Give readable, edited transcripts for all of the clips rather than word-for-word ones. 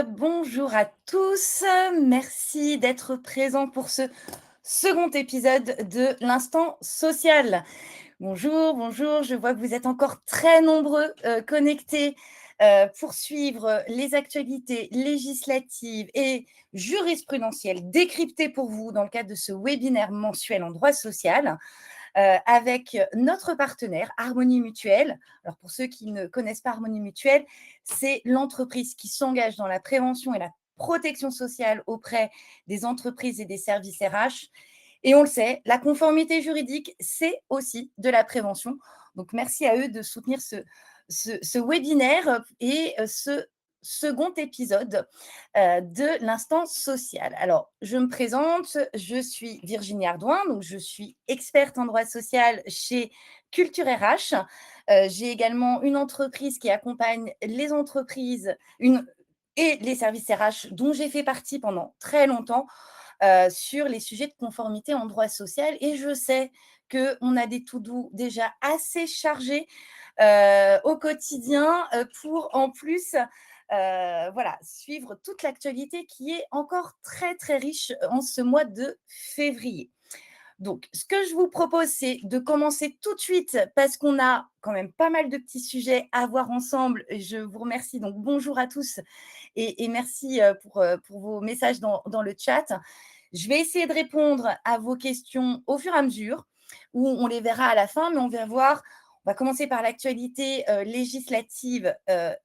Bonjour à tous. Merci d'être présents pour ce second épisode de l'Instant social. Bonjour, bonjour. Je vois que vous êtes encore très nombreux connectés pour suivre les actualités législatives et jurisprudentielles décryptées pour vous dans le cadre de ce webinaire mensuel en droit social avec notre partenaire Harmonie Mutuelle. Alors pour ceux qui ne connaissent pas Harmonie Mutuelle, c'est l'entreprise qui s'engage dans la prévention et la protection sociale auprès des entreprises et des services RH. Et on le sait, la conformité juridique, c'est aussi de la prévention. Donc merci à eux de soutenir ce webinaire et ce second épisode de l'instance sociale. Alors, je me présente, je suis Virginie Ardouin, donc je suis experte en droit social chez Culture RH. J'ai également une entreprise qui accompagne les entreprises et les services RH dont j'ai fait partie pendant très longtemps sur les sujets de conformité en droit social. Et je sais qu'on a des to-do déjà assez chargés au quotidien pour en plus voilà, suivre toute l'actualité qui est encore très, très riche en ce mois de février. Donc, ce que je vous propose, c'est de commencer tout de suite parce qu'on a quand même pas mal de petits sujets à voir ensemble. Et je vous remercie. Donc, bonjour à tous et merci pour vos messages dans le chat. Je vais essayer de répondre à vos questions au fur et à mesure, où on les verra à la fin, mais on va voir. On va commencer par l'actualité législative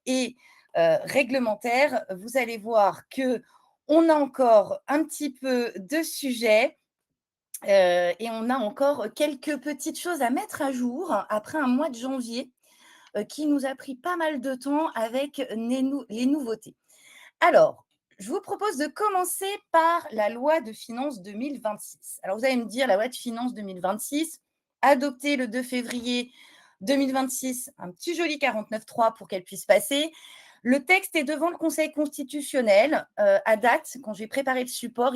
et réglementaire. Vous allez voir que on a encore un petit peu de sujets et on a encore quelques petites choses à mettre à jour après un mois de janvier qui nous a pris pas mal de temps avec les nouveautés. Alors, je vous propose de commencer par la loi de finances 2026. Alors, vous allez me dire, la loi de finances 2026, adoptée le 2 février 2026, un petit joli 49.3 pour qu'elle puisse passer. Le texte est devant le Conseil constitutionnel. À date, quand j'ai préparé le support,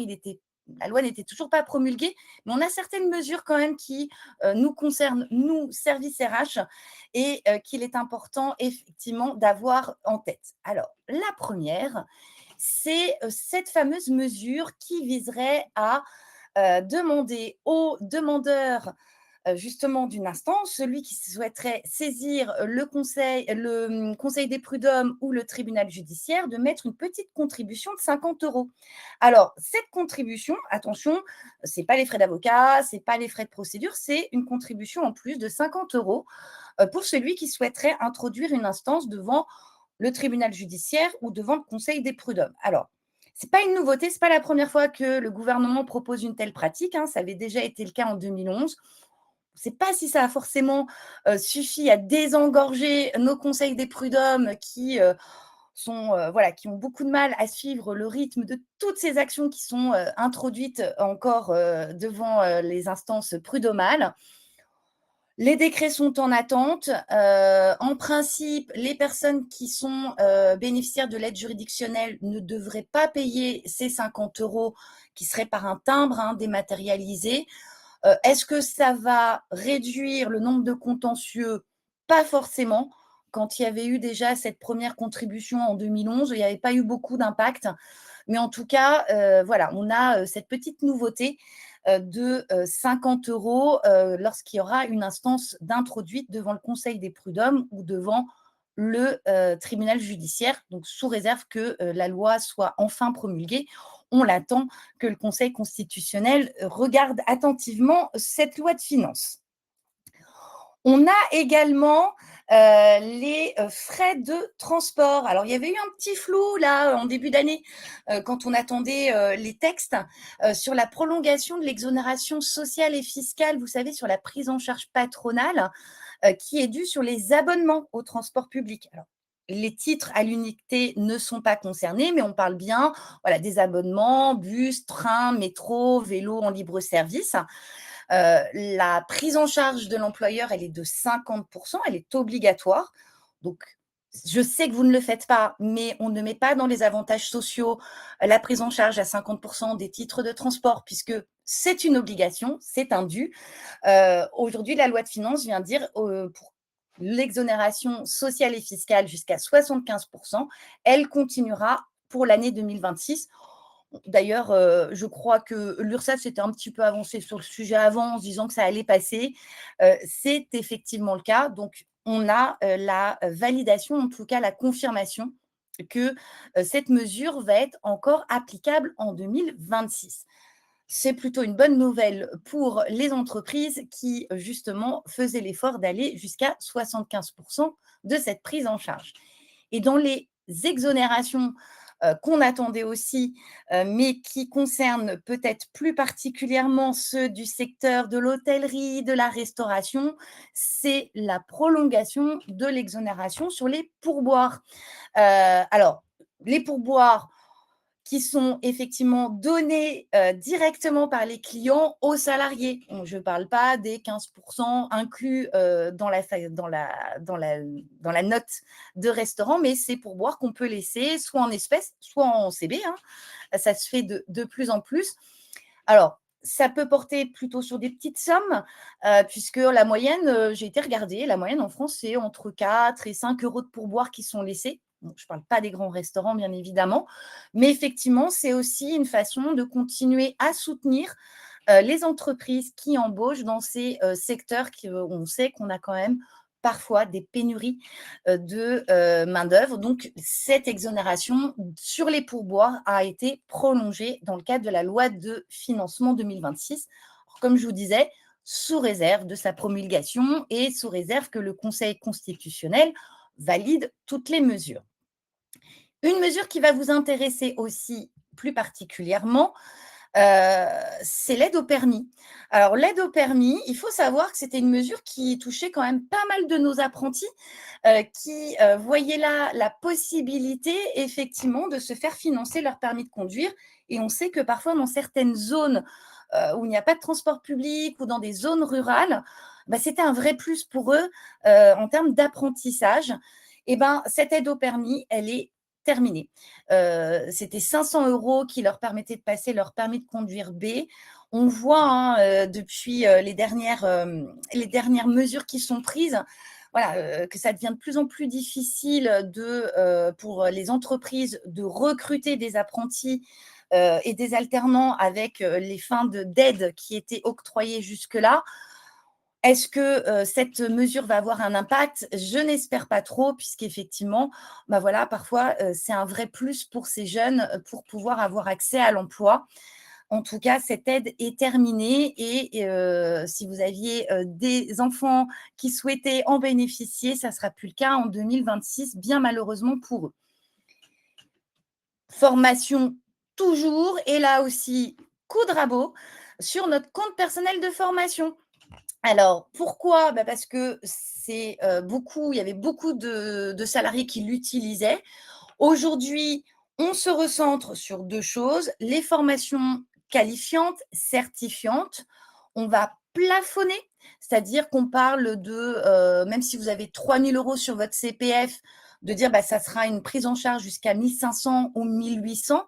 la loi n'était toujours pas promulguée, mais on a certaines mesures quand même qui nous concernent, nous, services RH, et qu'il est important effectivement d'avoir en tête. Alors, la première, c'est cette fameuse mesure qui viserait à demander aux demandeurs justement d'une instance, celui qui souhaiterait saisir le conseil des prud'hommes ou le tribunal judiciaire, de mettre une petite contribution de 50 euros. Alors, cette contribution, attention, ce n'est pas les frais d'avocat, ce n'est pas les frais de procédure, c'est une contribution en plus de 50 euros pour celui qui souhaiterait introduire une instance devant le tribunal judiciaire ou devant le conseil des prud'hommes. Alors, ce n'est pas une nouveauté, ce n'est pas la première fois que le gouvernement propose une telle pratique, ça avait déjà été le cas en 2011. On ne sait pas si ça a forcément suffi à désengorger nos conseils des prud'hommes qui qui ont beaucoup de mal à suivre le rythme de toutes ces actions qui sont introduites encore devant les instances prud'homales. Les décrets sont en attente. En principe, les personnes qui sont bénéficiaires de l'aide juridictionnelle ne devraient pas payer ces 50 euros qui seraient par un timbre dématérialisé. Est-ce que ça va réduire le nombre de contentieux? Pas forcément. Quand il y avait eu déjà cette première contribution en 2011, il n'y avait pas eu beaucoup d'impact. Mais en tout cas, voilà, on a cette petite nouveauté de 50 euros lorsqu'il y aura une instance d'introduite devant le Conseil des prud'hommes ou devant le tribunal judiciaire, donc sous réserve que la loi soit enfin promulguée. On l'attend, que le Conseil constitutionnel regarde attentivement cette loi de finances. On a également les frais de transport. Alors, il y avait eu un petit flou là en début d'année quand on attendait les textes sur la prolongation de l'exonération sociale et fiscale, vous savez, sur la prise en charge patronale qui est due sur les abonnements au transport public. Alors, les titres à l'unité ne sont pas concernés, mais on parle bien des abonnements, bus, train, métro, vélo en libre service. La prise en charge de l'employeur, elle est de 50%, elle est obligatoire. Donc, je sais que vous ne le faites pas, mais on ne met pas dans les avantages sociaux la prise en charge à 50% des titres de transport, puisque c'est une obligation, c'est un dû. Aujourd'hui, la loi de finances vient dire pour l'exonération sociale et fiscale jusqu'à 75%, elle continuera pour l'année 2026. D'ailleurs, je crois que l'URSSAF s'était un petit peu avancé sur le sujet avant en se disant que ça allait passer. C'est effectivement le cas. Donc on a, la validation, en tout cas la confirmation que, cette mesure va être encore applicable en 2026. C'est plutôt une bonne nouvelle pour les entreprises qui, justement, faisaient l'effort d'aller jusqu'à 75 de cette prise en charge. Et dans les exonérations, qu'on attendait aussi, mais qui concernent peut-être plus particulièrement ceux du secteur de l'hôtellerie, de la restauration, c'est la prolongation de l'exonération sur les pourboires. Alors, les pourboires qui sont effectivement donnés, directement par les clients aux salariés. Je ne parle pas des 15 inclus, dans la note de restaurant, mais c'est pourboires qu'on peut laisser soit en espèces, soit en CB, hein. Ça se fait de plus en plus. Alors, ça peut porter plutôt sur des petites sommes, puisque la moyenne, j'ai été regarder, la moyenne en France, c'est entre 4 et 5 € de pourboire qui sont laissés. Bon, je ne parle pas des grands restaurants, bien évidemment, mais effectivement, c'est aussi une façon de continuer à soutenir, les entreprises qui embauchent dans ces, secteurs où on sait qu'on a quand même parfois des pénuries, de, main-d'œuvre. Donc cette exonération sur les pourboires a été prolongée dans le cadre de la loi de financement 2026. Comme je vous disais, sous réserve de sa promulgation et sous réserve que le Conseil constitutionnel valide toutes les mesures. Une mesure qui va vous intéresser aussi plus particulièrement, c'est l'aide au permis. Alors l'aide au permis, il faut savoir que c'était une mesure qui touchait quand même pas mal de nos apprentis, qui, voyaient là la possibilité effectivement de se faire financer leur permis de conduire, et on sait que parfois dans certaines zones, où il n'y a pas de transport public ou dans des zones rurales, bah, c'était un vrai plus pour eux, en termes d'apprentissage. Et ben, cette aide au permis, elle est terminée. C'était 500 € qui leur permettaient de passer leur permis de conduire B. On voit, hein, depuis, les dernières mesures qui sont prises, voilà, que ça devient de plus en plus difficile pour les entreprises de recruter des apprentis, et des alternants avec, les fins d'aide qui étaient octroyées jusque-là. Est-ce que, cette mesure va avoir un impact? Je n'espère pas trop puisqu'effectivement, bah, voilà, parfois, c'est un vrai plus pour ces jeunes, pour pouvoir avoir accès à l'emploi. En tout cas, cette aide est terminée et si vous aviez, des enfants qui souhaitaient en bénéficier, ça ne sera plus le cas en 2026, bien malheureusement pour eux. Formation toujours, et là aussi, coup de rabot sur notre compte personnel de formation. Alors pourquoi? Bah, parce que il y avait beaucoup de salariés qui l'utilisaient. Aujourd'hui, on se recentre sur 2 choses, les formations qualifiantes, certifiantes. On va plafonner, c'est-à-dire qu'on parle de, même si vous avez 3 000 € sur votre CPF, de dire, bah, ça sera une prise en charge jusqu'à 1 500 ou 1 800.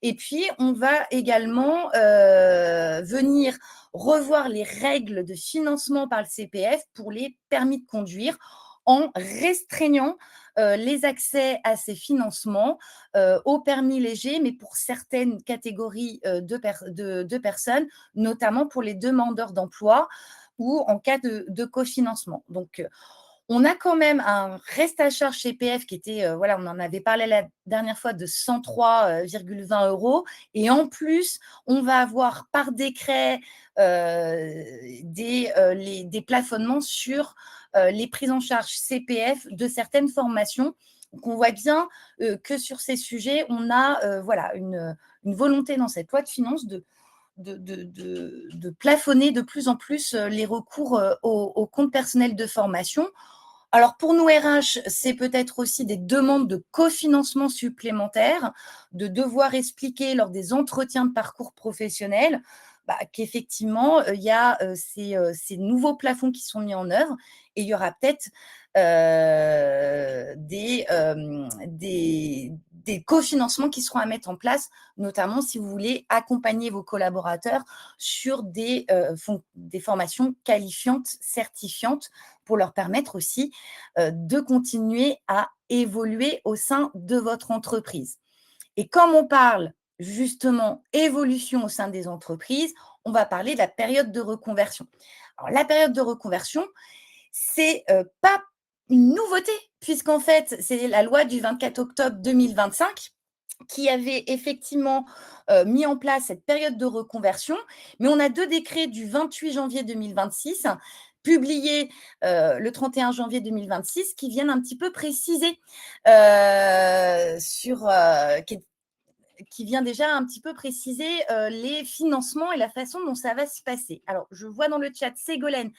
Et puis, on va également, venir revoir les règles de financement par le CPF pour les permis de conduire en restreignant, les accès à ces financements, au permis léger, mais pour certaines catégories, de personnes, notamment pour les demandeurs d'emploi ou en cas de cofinancement. Donc, on a quand même un reste à charge CPF qui était, voilà, on en avait parlé la dernière fois, de 103,20 €, et en plus, on va avoir par décret, des plafonnements sur, les prises en charge CPF de certaines formations. Donc on voit bien, que sur ces sujets, on a, voilà, une volonté dans cette loi de finances de plafonner de plus en plus, les recours, au compte personnel de formation. Alors pour nous RH, c'est peut-être aussi des demandes de cofinancement supplémentaires, de devoir expliquer lors des entretiens de parcours professionnel, bah, qu'effectivement, il y a, ces nouveaux plafonds qui sont mis en œuvre, et il y aura peut-être, des cofinancements qui seront à mettre en place, notamment si vous voulez accompagner vos collaborateurs sur des formations qualifiantes, certifiantes, pour leur permettre aussi, de continuer à évoluer au sein de votre entreprise. Et comme on parle justement évolution au sein des entreprises, on va parler de la période de reconversion. Alors la période de reconversion, c'est, pas une nouveauté puisqu'en fait, c'est la loi du 24 octobre 2025 qui avait effectivement, mis en place cette période de reconversion. Mais on a 2 décrets du 28 janvier 2026, publiés, le 31 janvier 2026, qui viennent un petit peu préciser, qui vient déjà un petit peu préciser, les financements et la façon dont ça va se passer. Alors je vois dans le chat Ségolène: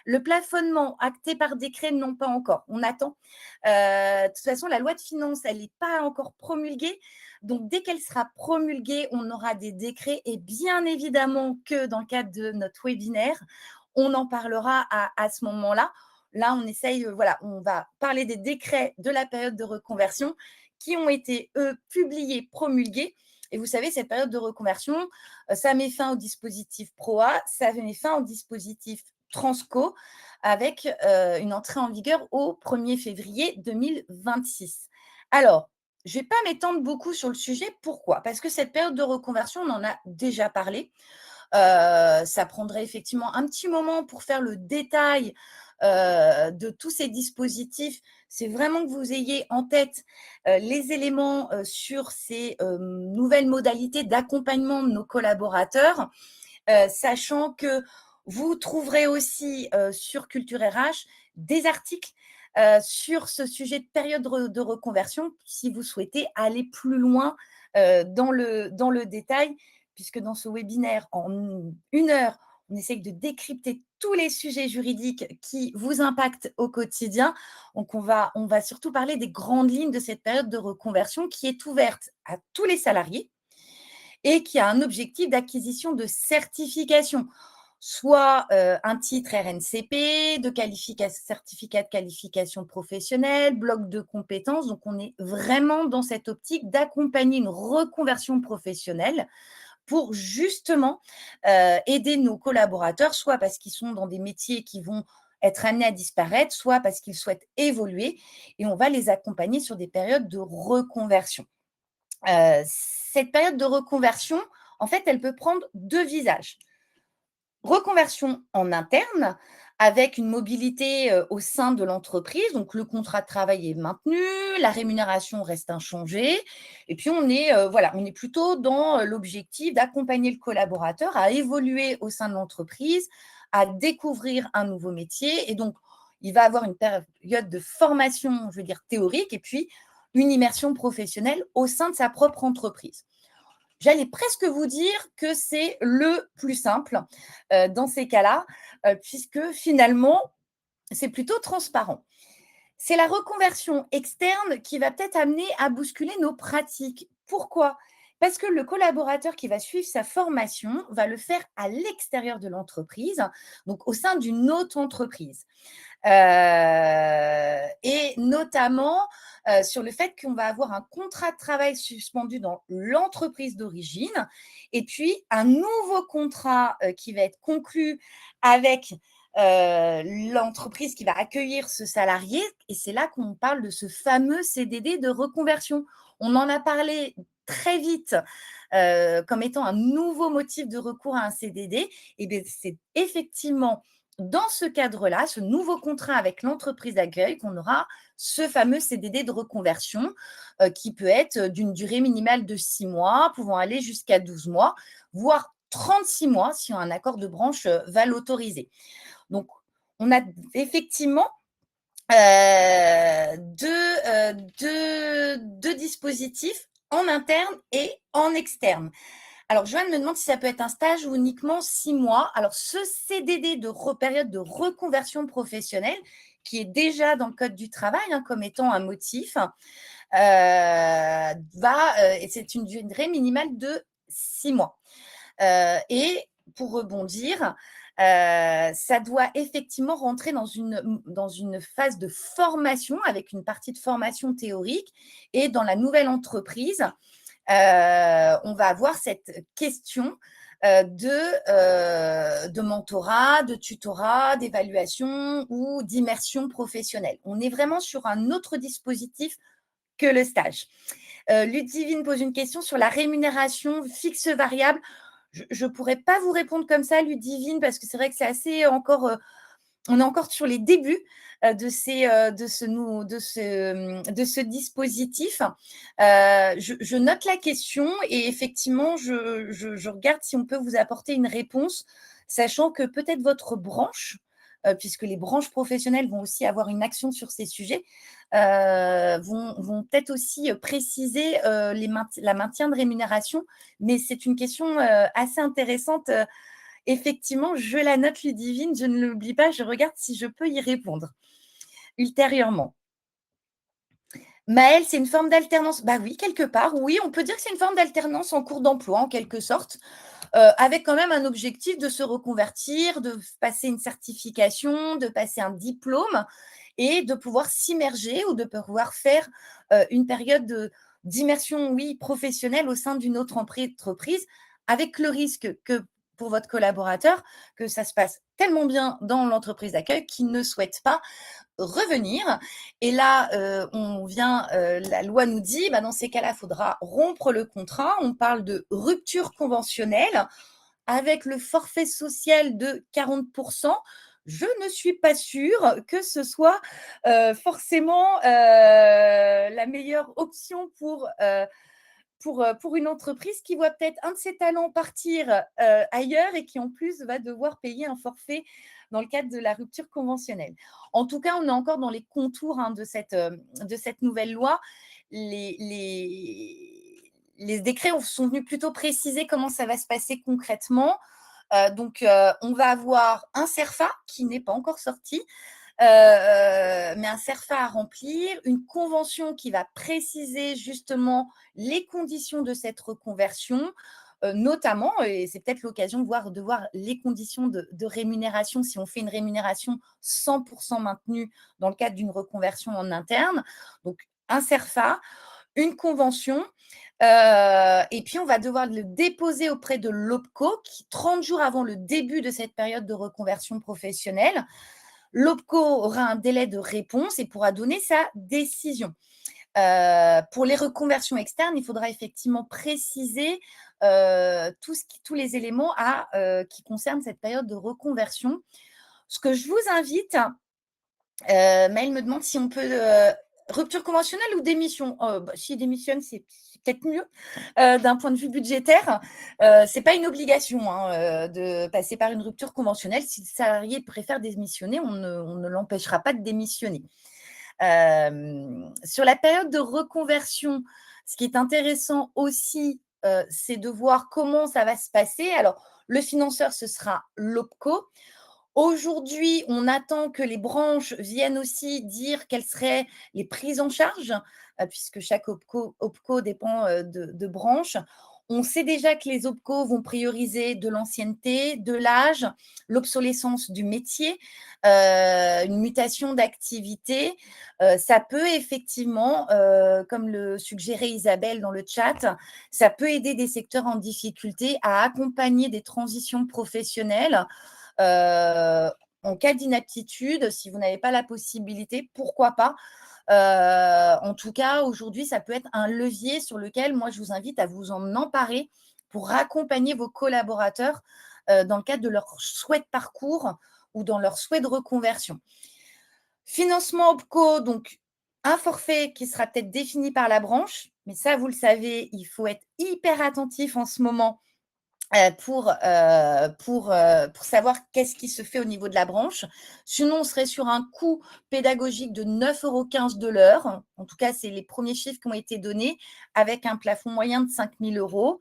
le plafonnement acté par décret, non, pas encore. On attend. De toute façon, la loi de finances, elle n'est pas encore promulguée. Donc, dès qu'elle sera promulguée, on aura des décrets. Et bien évidemment que dans le cadre de notre webinaire, on en parlera à ce moment-là. Là, on essaye, voilà, on va parler des décrets de la période de reconversion qui ont été, eux, publiés, promulgués. Et vous savez, cette période de reconversion, ça met fin au dispositif PROA, ça met fin au dispositif Transco avec une entrée en vigueur au 1er février 2026. Alors, je ne vais pas m'étendre beaucoup sur le sujet. Pourquoi? Parce que cette période de reconversion, on en a déjà parlé. Ça prendrait effectivement un petit moment pour faire le détail de tous ces dispositifs. C'est vraiment que vous ayez en tête les éléments sur ces nouvelles modalités d'accompagnement de nos collaborateurs, sachant que vous trouverez aussi sur Culture RH des articles sur ce sujet de période de reconversion si vous souhaitez aller plus loin dans le détail, puisque dans ce webinaire, en 1 heure, on essaye de décrypter tous les sujets juridiques qui vous impactent au quotidien. Donc, on va surtout parler des grandes lignes de cette période de reconversion qui est ouverte à tous les salariés et qui a un objectif d'acquisition de certification, soit un titre RNCP, certificat de qualification professionnelle, bloc de compétences. Donc, on est vraiment dans cette optique d'accompagner une reconversion professionnelle pour justement aider nos collaborateurs, soit parce qu'ils sont dans des métiers qui vont être amenés à disparaître, soit parce qu'ils souhaitent évoluer, et on va les accompagner sur des périodes de reconversion. Cette période de reconversion, en fait, elle peut prendre 2 visages. Reconversion en interne, avec une mobilité, au sein de l'entreprise, donc le contrat de travail est maintenu, la rémunération reste inchangée et puis on est, voilà, on est plutôt dans, l'objectif d'accompagner le collaborateur à évoluer au sein de l'entreprise, à découvrir un nouveau métier, et donc il va avoir une période de formation, je veux dire théorique, et puis une immersion professionnelle au sein de sa propre entreprise. J'allais presque vous dire que c'est le plus simple, dans ces cas-là, puisque finalement, c'est plutôt transparent. C'est la reconversion externe qui va peut-être amener à bousculer nos pratiques. Pourquoi? Parce que le collaborateur qui va suivre sa formation va le faire à l'extérieur de l'entreprise, donc au sein d'une autre entreprise. Et notamment sur le fait qu'on va avoir un contrat de travail suspendu dans l'entreprise d'origine et puis un nouveau contrat qui va être conclu avec l'entreprise qui va accueillir ce salarié. Et c'est là qu'on parle de ce fameux CDD de reconversion. On en a parlé très vite comme étant un nouveau motif de recours à un CDD. Et bien, c'est effectivement dans ce cadre-là, ce nouveau contrat avec l'entreprise d'accueil, qu'on aura ce fameux CDD de reconversion qui peut être d'une durée minimale de 6 mois, pouvant aller jusqu'à 12 mois, voire 36 mois si un accord de branche va l'autoriser. Donc, on a effectivement deux dispositifs en interne et en externe. Alors, Joanne me demande si ça peut être un stage ou uniquement 6 mois. Alors, ce CDD de période de reconversion professionnelle, qui est déjà dans le Code du travail comme étant un motif, et c'est une durée minimale de 6 mois. Et pour rebondir, ça doit effectivement rentrer dans une phase de formation avec une partie de formation théorique. Et dans la nouvelle entreprise, on va avoir cette question de mentorat, de tutorat, d'évaluation ou d'immersion professionnelle. On est vraiment sur un autre dispositif que le stage. Ludivine pose une question sur la rémunération fixe variable. Je ne pourrais pas vous répondre comme ça, Ludivine, parce que c'est vrai que c'est assez encore, on est encore sur les débuts de ce dispositif. Je note la question et effectivement, je regarde si on peut vous apporter une réponse, sachant que peut-être votre branche, puisque les branches professionnelles vont aussi avoir une action sur ces sujets, vont peut-être aussi préciser la maintien de rémunération. Mais c'est une question assez intéressante. Effectivement, je la note, Ludivine, je ne l'oublie pas, je regarde si je peux y répondre ultérieurement. Maëlle, c'est une forme d'alternance? Bah oui, quelque part, oui, on peut dire que c'est une forme d'alternance en cours d'emploi, en quelque sorte, avec quand même un objectif de se reconvertir, de passer une certification, de passer un diplôme et de pouvoir s'immerger ou de pouvoir faire une période d'immersion, oui, professionnelle au sein d'une autre entreprise, avec le risque que pour votre collaborateur, que ça se passe tellement bien dans l'entreprise d'accueil qu'il ne souhaite pas revenir. Et là, la loi nous dit, bah, dans ces cas-là, il faudra rompre le contrat. On parle de rupture conventionnelle avec le forfait social de 40%. Je ne suis pas sûre que ce soit forcément la meilleure option pour une entreprise qui voit peut-être un de ses talents partir ailleurs et qui en plus va devoir payer un forfait dans le cadre de la rupture conventionnelle. En tout cas, on est encore dans les contours de cette nouvelle loi. Les décrets sont venus plutôt préciser comment ça va se passer concrètement. Donc, on va avoir un CERFA qui n'est pas encore sorti, mais un CERFA à remplir, une convention qui va préciser justement les conditions de cette reconversion, notamment, et c'est peut-être l'occasion de voir les conditions de rémunération si on fait une rémunération 100% maintenue dans le cadre d'une reconversion en interne. Donc, un CERFA, une convention, et puis on va devoir le déposer auprès de l'OPCO, 30 jours avant le début de cette période de reconversion professionnelle. L'OPCO aura un délai de réponse et pourra donner sa décision. Pour les reconversions externes, il faudra effectivement préciser tous les éléments qui concernent cette période de reconversion. Ce que je vous invite, Maëlle me demande si on peut rupture conventionnelle ou démission. Si démissionne, c'est peut-être mieux d'un point de vue budgétaire. C'est pas une obligation de passer par une rupture conventionnelle. Si le salarié préfère démissionner, on ne l'empêchera pas de démissionner. Sur la période de reconversion, ce qui est intéressant aussi, c'est de voir comment ça va se passer. Alors, le financeur, ce sera l'OPCO. Aujourd'hui, on attend que les branches viennent aussi dire quelles seraient les prises en charge, puisque chaque OPCO dépend de branches. On sait déjà que les OPCO vont prioriser de l'ancienneté, de l'âge, l'obsolescence du métier, une mutation d'activité. Ça peut effectivement, comme le suggérait Isabelle dans le chat, ça peut aider des secteurs en difficulté à accompagner des transitions professionnelles. En cas d'inaptitude, si vous n'avez pas la possibilité, pourquoi pas. En tout cas, aujourd'hui, ça peut être un levier sur lequel moi, je vous invite à vous en emparer pour accompagner vos collaborateurs dans le cadre de leur souhait de parcours ou dans leur souhait de reconversion. Financement OPCO, donc un forfait qui sera peut-être défini par la branche, mais ça, vous le savez, il faut être hyper attentif en ce moment pour savoir qu'est-ce qui se fait au niveau de la branche. Sinon, on serait sur un coût pédagogique de 9,15 € de l'heure. En tout cas, c'est les premiers chiffres qui ont été donnés, avec un plafond moyen de 5 000 €.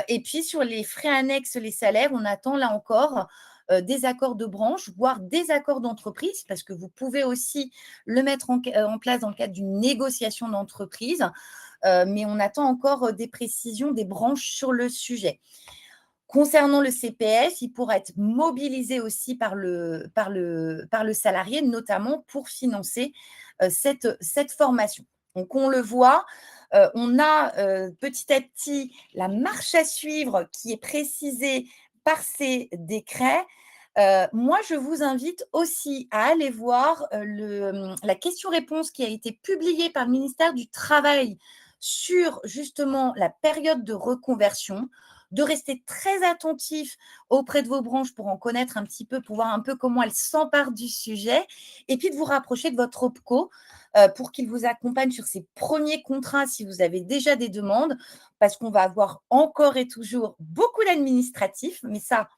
Et puis, sur les frais annexes, les salaires, on attend là encore des accords de branche, voire des accords d'entreprise, parce que vous pouvez aussi le mettre en place dans le cadre d'une négociation d'entreprise. Mais on attend encore des précisions des branches sur le sujet. Concernant le CPF, il pourra être mobilisé aussi par le salarié, notamment pour financer cette formation. Donc, on le voit, on a petit à petit la marche à suivre qui est précisée par ces décrets. Moi, je vous invite aussi à aller voir la question-réponse qui a été publiée par le ministère du Travail sur justement la période de reconversion, de rester très attentif auprès de vos branches pour en connaître un petit peu, pour voir un peu comment elles s'emparent du sujet, et puis de vous rapprocher de votre OPCO pour qu'il vous accompagne sur ces premiers contrats si vous avez déjà des demandes, parce qu'on va avoir encore et toujours beaucoup d'administratifs, mais ça,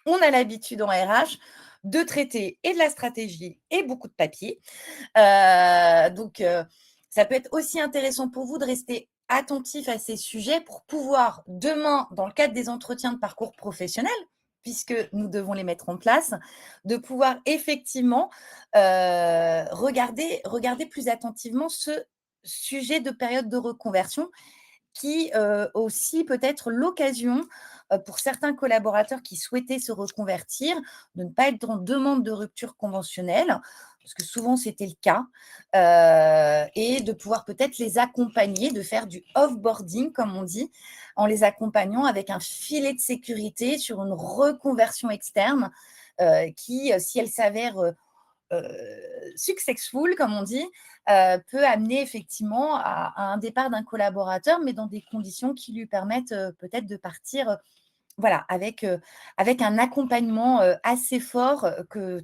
on a l'habitude en RH de traiter et de la stratégie et beaucoup de papier. Donc, ça peut être aussi intéressant pour vous de rester attentif à ces sujets pour pouvoir demain, dans le cadre des entretiens de parcours professionnel, puisque nous devons les mettre en place, de pouvoir effectivement regarder plus attentivement ce sujet de période de reconversion qui aussi peut être l'occasion pour certains collaborateurs qui souhaitaient se reconvertir, de ne pas être en demande de rupture conventionnelle, parce que souvent c'était le cas, et de pouvoir peut-être les accompagner, de faire du off-boarding, comme on dit, en les accompagnant avec un filet de sécurité sur une reconversion externe qui, si elle s'avère successful, comme on dit, peut amener effectivement à un départ d'un collaborateur, mais dans des conditions qui lui permettent peut-être de partir voilà, avec un accompagnement assez fort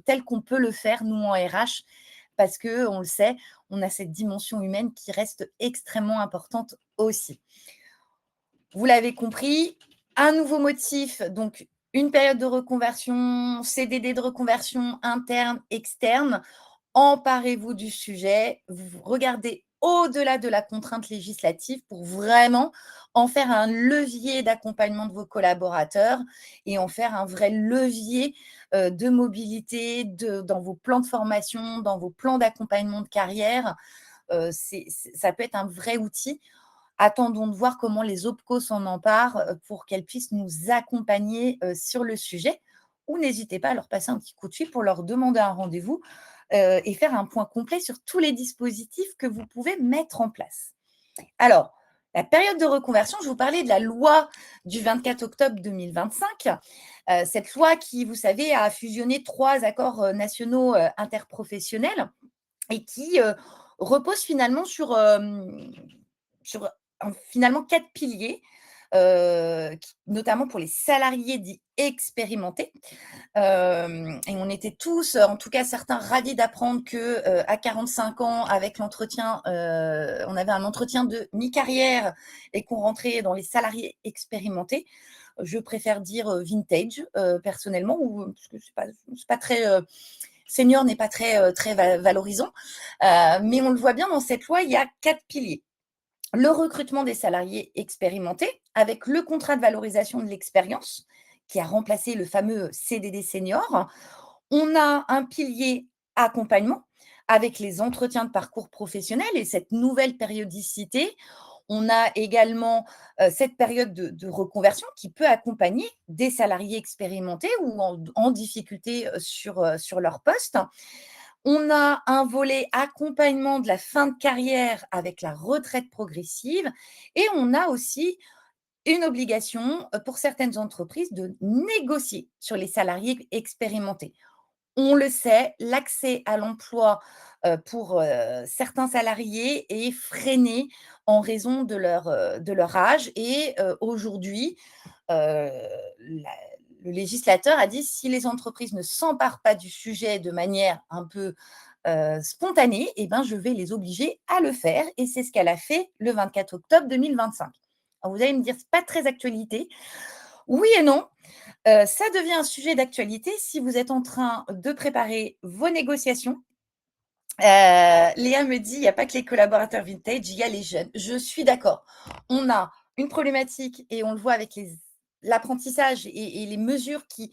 tel qu'on peut le faire, nous, en RH, parce qu'on le sait, on a cette dimension humaine qui reste extrêmement importante aussi. Vous l'avez compris, un nouveau motif, donc une période de reconversion, CDD de reconversion interne, externe. Emparez-vous du sujet, vous regardez au-delà de la contrainte législative pour vraiment en faire un levier d'accompagnement de vos collaborateurs et en faire un vrai levier de mobilité dans vos plans de formation, dans vos plans d'accompagnement de carrière. Ça peut être un vrai outil. Attendons de voir comment les OPCO s'en emparent pour qu'elles puissent nous accompagner sur le sujet. Ou n'hésitez pas à leur passer un petit coup de fil pour leur demander un rendez-vous et faire un point complet sur tous les dispositifs que vous pouvez mettre en place. Alors, la période de reconversion, je vous parlais de la loi du 24 octobre 2025. Cette loi qui, vous savez, a fusionné 3 accords nationaux interprofessionnels et qui repose finalement sur finalement 4 piliers, notamment pour les salariés dits expérimentés. Et on était tous, en tout cas certains, ravis d'apprendre que à 45 ans, avec l'entretien, on avait un entretien de mi-carrière et qu'on rentrait dans les salariés expérimentés. Je préfère dire vintage personnellement, ou parce que c'est pas très senior n'est pas très valorisant, mais on le voit bien dans cette loi, il y a 4 piliers. Le recrutement des salariés expérimentés avec le contrat de valorisation de l'expérience qui a remplacé le fameux CDD senior. On a un pilier accompagnement avec les entretiens de parcours professionnel et cette nouvelle périodicité. On a également cette période de reconversion qui peut accompagner des salariés expérimentés ou en difficulté sur leur poste. On a un volet accompagnement de la fin de carrière avec la retraite progressive et on a aussi une obligation pour certaines entreprises de négocier sur les salariés expérimentés. On le sait, l'accès à l'emploi pour certains salariés est freiné en raison de leur âge et aujourd'hui, la le législateur a dit: «Si les entreprises ne s'emparent pas du sujet de manière un peu spontanée, et ben, je vais les obliger à le faire» et c'est ce qu'elle a fait le 24 octobre 2025. Alors vous allez me dire: «C'est pas très actualité». Oui et non, ça devient un sujet d'actualité si vous êtes en train de préparer vos négociations. Léa me dit: «Il y a pas que les collaborateurs vintage, il y a les jeunes». Je suis d'accord. On a une problématique et on le voit avec l'apprentissage et les mesures qui,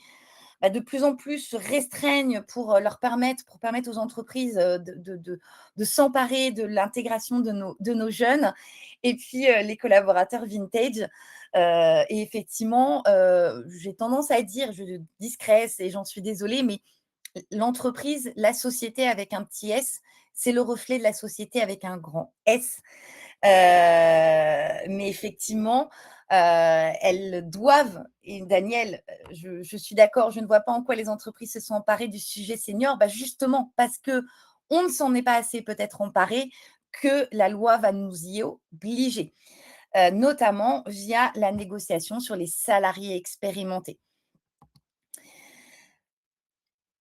bah, de plus en plus se restreignent pour permettre aux entreprises, de s'emparer de l'intégration de nos jeunes et puis, les collaborateurs vintage. Et effectivement, j'ai tendance à dire, je discrète et j'en suis désolée, mais l'entreprise, la société avec un petit S, c'est le reflet de la société avec un grand S. Mais effectivement, elles doivent et Daniel, je suis d'accord, je ne vois pas en quoi les entreprises se sont emparées du sujet senior. Bah, justement parce qu'on ne s'en est pas assez peut-être emparé que la loi va nous y obliger, notamment via la négociation sur les salariés expérimentés.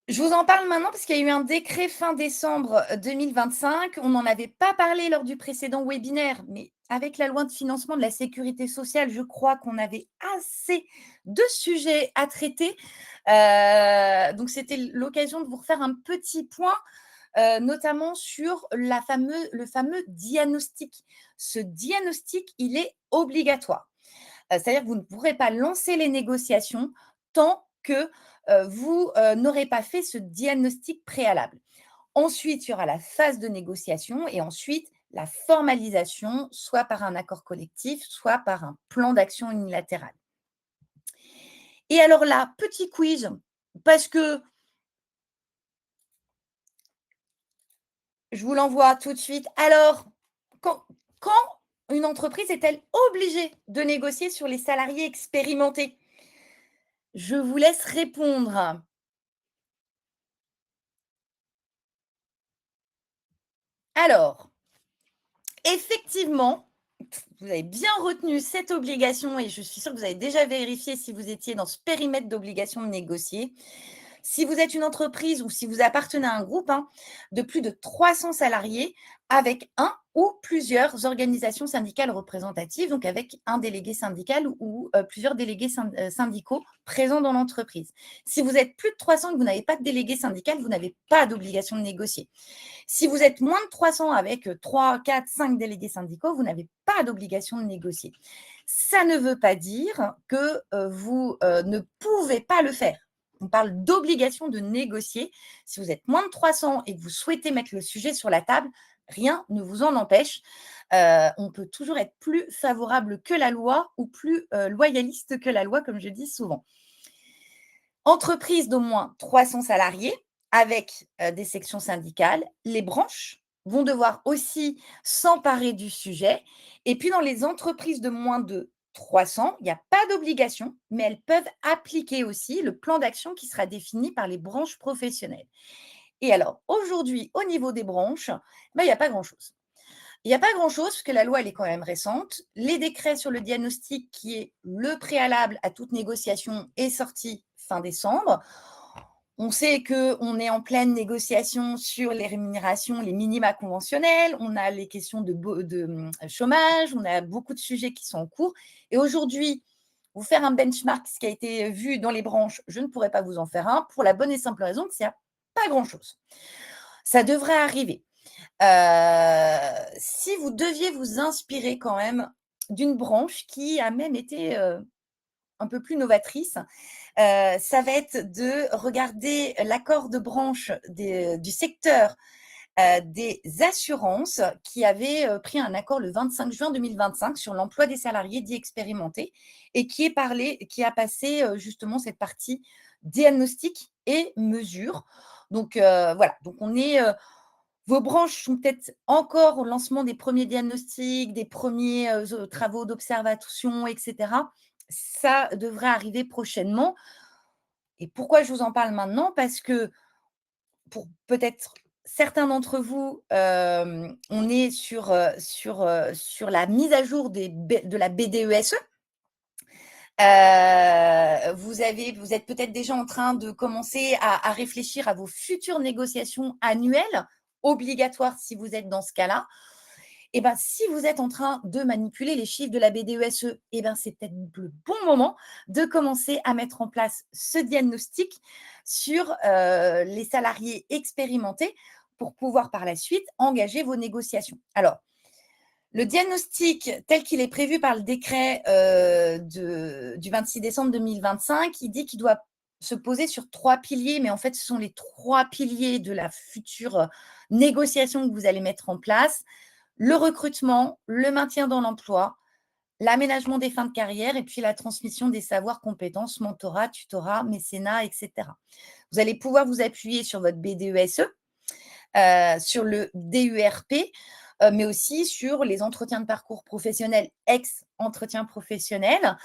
Je vous en parle maintenant parce qu'il y a eu un décret fin décembre 2025. On n'en avait pas parlé lors du précédent webinaire, mais avec la loi de financement de la sécurité sociale, je crois qu'on avait assez de sujets à traiter. Donc, c'était l'occasion de vous refaire un petit point, notamment sur le fameux diagnostic. Ce diagnostic, il est obligatoire. C'est-à-dire que vous ne pourrez pas lancer les négociations tant que vous n'aurez pas fait ce diagnostic préalable. Ensuite, il y aura la phase de négociation et ensuite la formalisation, soit par un accord collectif, soit par un plan d'action unilatéral. Et alors là, petit quiz, parce que je vous l'envoie tout de suite. Alors, quand une entreprise est-elle obligée de négocier sur les salariés expérimentés? Je vous laisse répondre. Alors, effectivement, vous avez bien retenu cette obligation et je suis sûre que vous avez déjà vérifié si vous étiez dans ce périmètre d'obligation de négocier. Si vous êtes une entreprise ou si vous appartenez à un groupe de plus de 300 salariés avec un ou plusieurs organisations syndicales représentatives, donc avec un délégué syndical ou plusieurs délégués syndicaux présents dans l'entreprise. Si vous êtes plus de 300 et que vous n'avez pas de délégué syndical, vous n'avez pas d'obligation de négocier. Si vous êtes moins de 300 avec 3, 4, 5 délégués syndicaux, vous n'avez pas d'obligation de négocier. Ça ne veut pas dire que vous ne pouvez pas le faire. On parle d'obligation de négocier. Si vous êtes moins de 300 et que vous souhaitez mettre le sujet sur la table, rien ne vous en empêche. On peut toujours être plus favorable que la loi ou plus loyaliste que la loi, comme je dis souvent. Entreprise d'au moins 300 salariés avec des sections syndicales, les branches vont devoir aussi s'emparer du sujet. Et puis dans les entreprises de moins de 300, il n'y a pas d'obligation, mais elles peuvent appliquer aussi le plan d'action qui sera défini par les branches professionnelles. Et alors, aujourd'hui, au niveau des branches, il n'y a pas grand-chose. Il n'y a pas grand-chose, parce que la loi, elle est quand même récente. Les décrets sur le diagnostic, qui est le préalable à toute négociation, est sorti fin décembre. On sait qu'on est en pleine négociation sur les rémunérations, les minima conventionnels. On a les questions de chômage. On a beaucoup de sujets qui sont en cours. Et aujourd'hui, vous faire un benchmark, ce qui a été vu dans les branches, je ne pourrais pas vous en faire un, pour la bonne et simple raison qu'il n'y a pas grand-chose. Ça devrait arriver. Si vous deviez vous inspirer quand même d'une branche qui a même été un peu plus novatrice, ça va être de regarder l'accord de branche du secteur des assurances qui avait pris un accord le 25 juin 2025 sur l'emploi des salariés dits expérimentés et qui a passé justement cette partie diagnostic et mesure. Donc voilà, donc on est vos branches sont peut-être encore au lancement des premiers diagnostics, des premiers travaux d'observation, etc. Ça devrait arriver prochainement. Et pourquoi je vous en parle maintenant? Parce que pour peut-être certains d'entre vous, on est sur la mise à jour de la BDESE. Vous êtes peut-être déjà en train de commencer à réfléchir à vos futures négociations annuelles, obligatoires si vous êtes dans ce cas-là. Et ben, si vous êtes en train de manipuler les chiffres de la BDESE, et ben, c'est peut-être le bon moment de commencer à mettre en place ce diagnostic sur les salariés expérimentés pour pouvoir par la suite engager vos négociations. Alors, le diagnostic tel qu'il est prévu par le décret du 26 décembre 2025, il dit qu'il doit se poser sur 3 piliers, mais en fait, ce sont les 3 piliers de la future négociation que vous allez mettre en place. Le recrutement, le maintien dans l'emploi, l'aménagement des fins de carrière et puis la transmission des savoirs, compétences, mentorat, tutorat, mécénat, etc. Vous allez pouvoir vous appuyer sur votre BDESE, sur le DURP, mais aussi sur les entretiens de parcours professionnels, ex-entretien professionnel,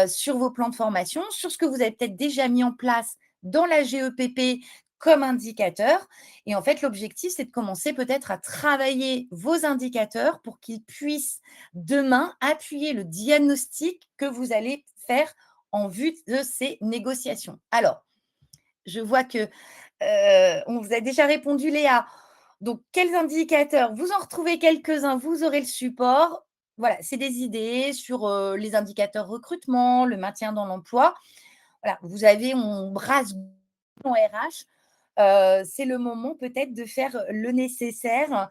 sur vos plans de formation, sur ce que vous avez peut-être déjà mis en place dans la GEPP comme indicateur. Et en fait, l'objectif, c'est de commencer peut-être à travailler vos indicateurs pour qu'ils puissent demain appuyer le diagnostic que vous allez faire en vue de ces négociations. Alors, je vois que on vous a déjà répondu Léa. Donc quels indicateurs? Vous en retrouvez quelques-uns, vous aurez le support. Voilà, c'est des idées sur, les indicateurs recrutement, le maintien dans l'emploi. Voilà, vous avez on brasse en RH, c'est le moment peut-être de faire le nécessaire,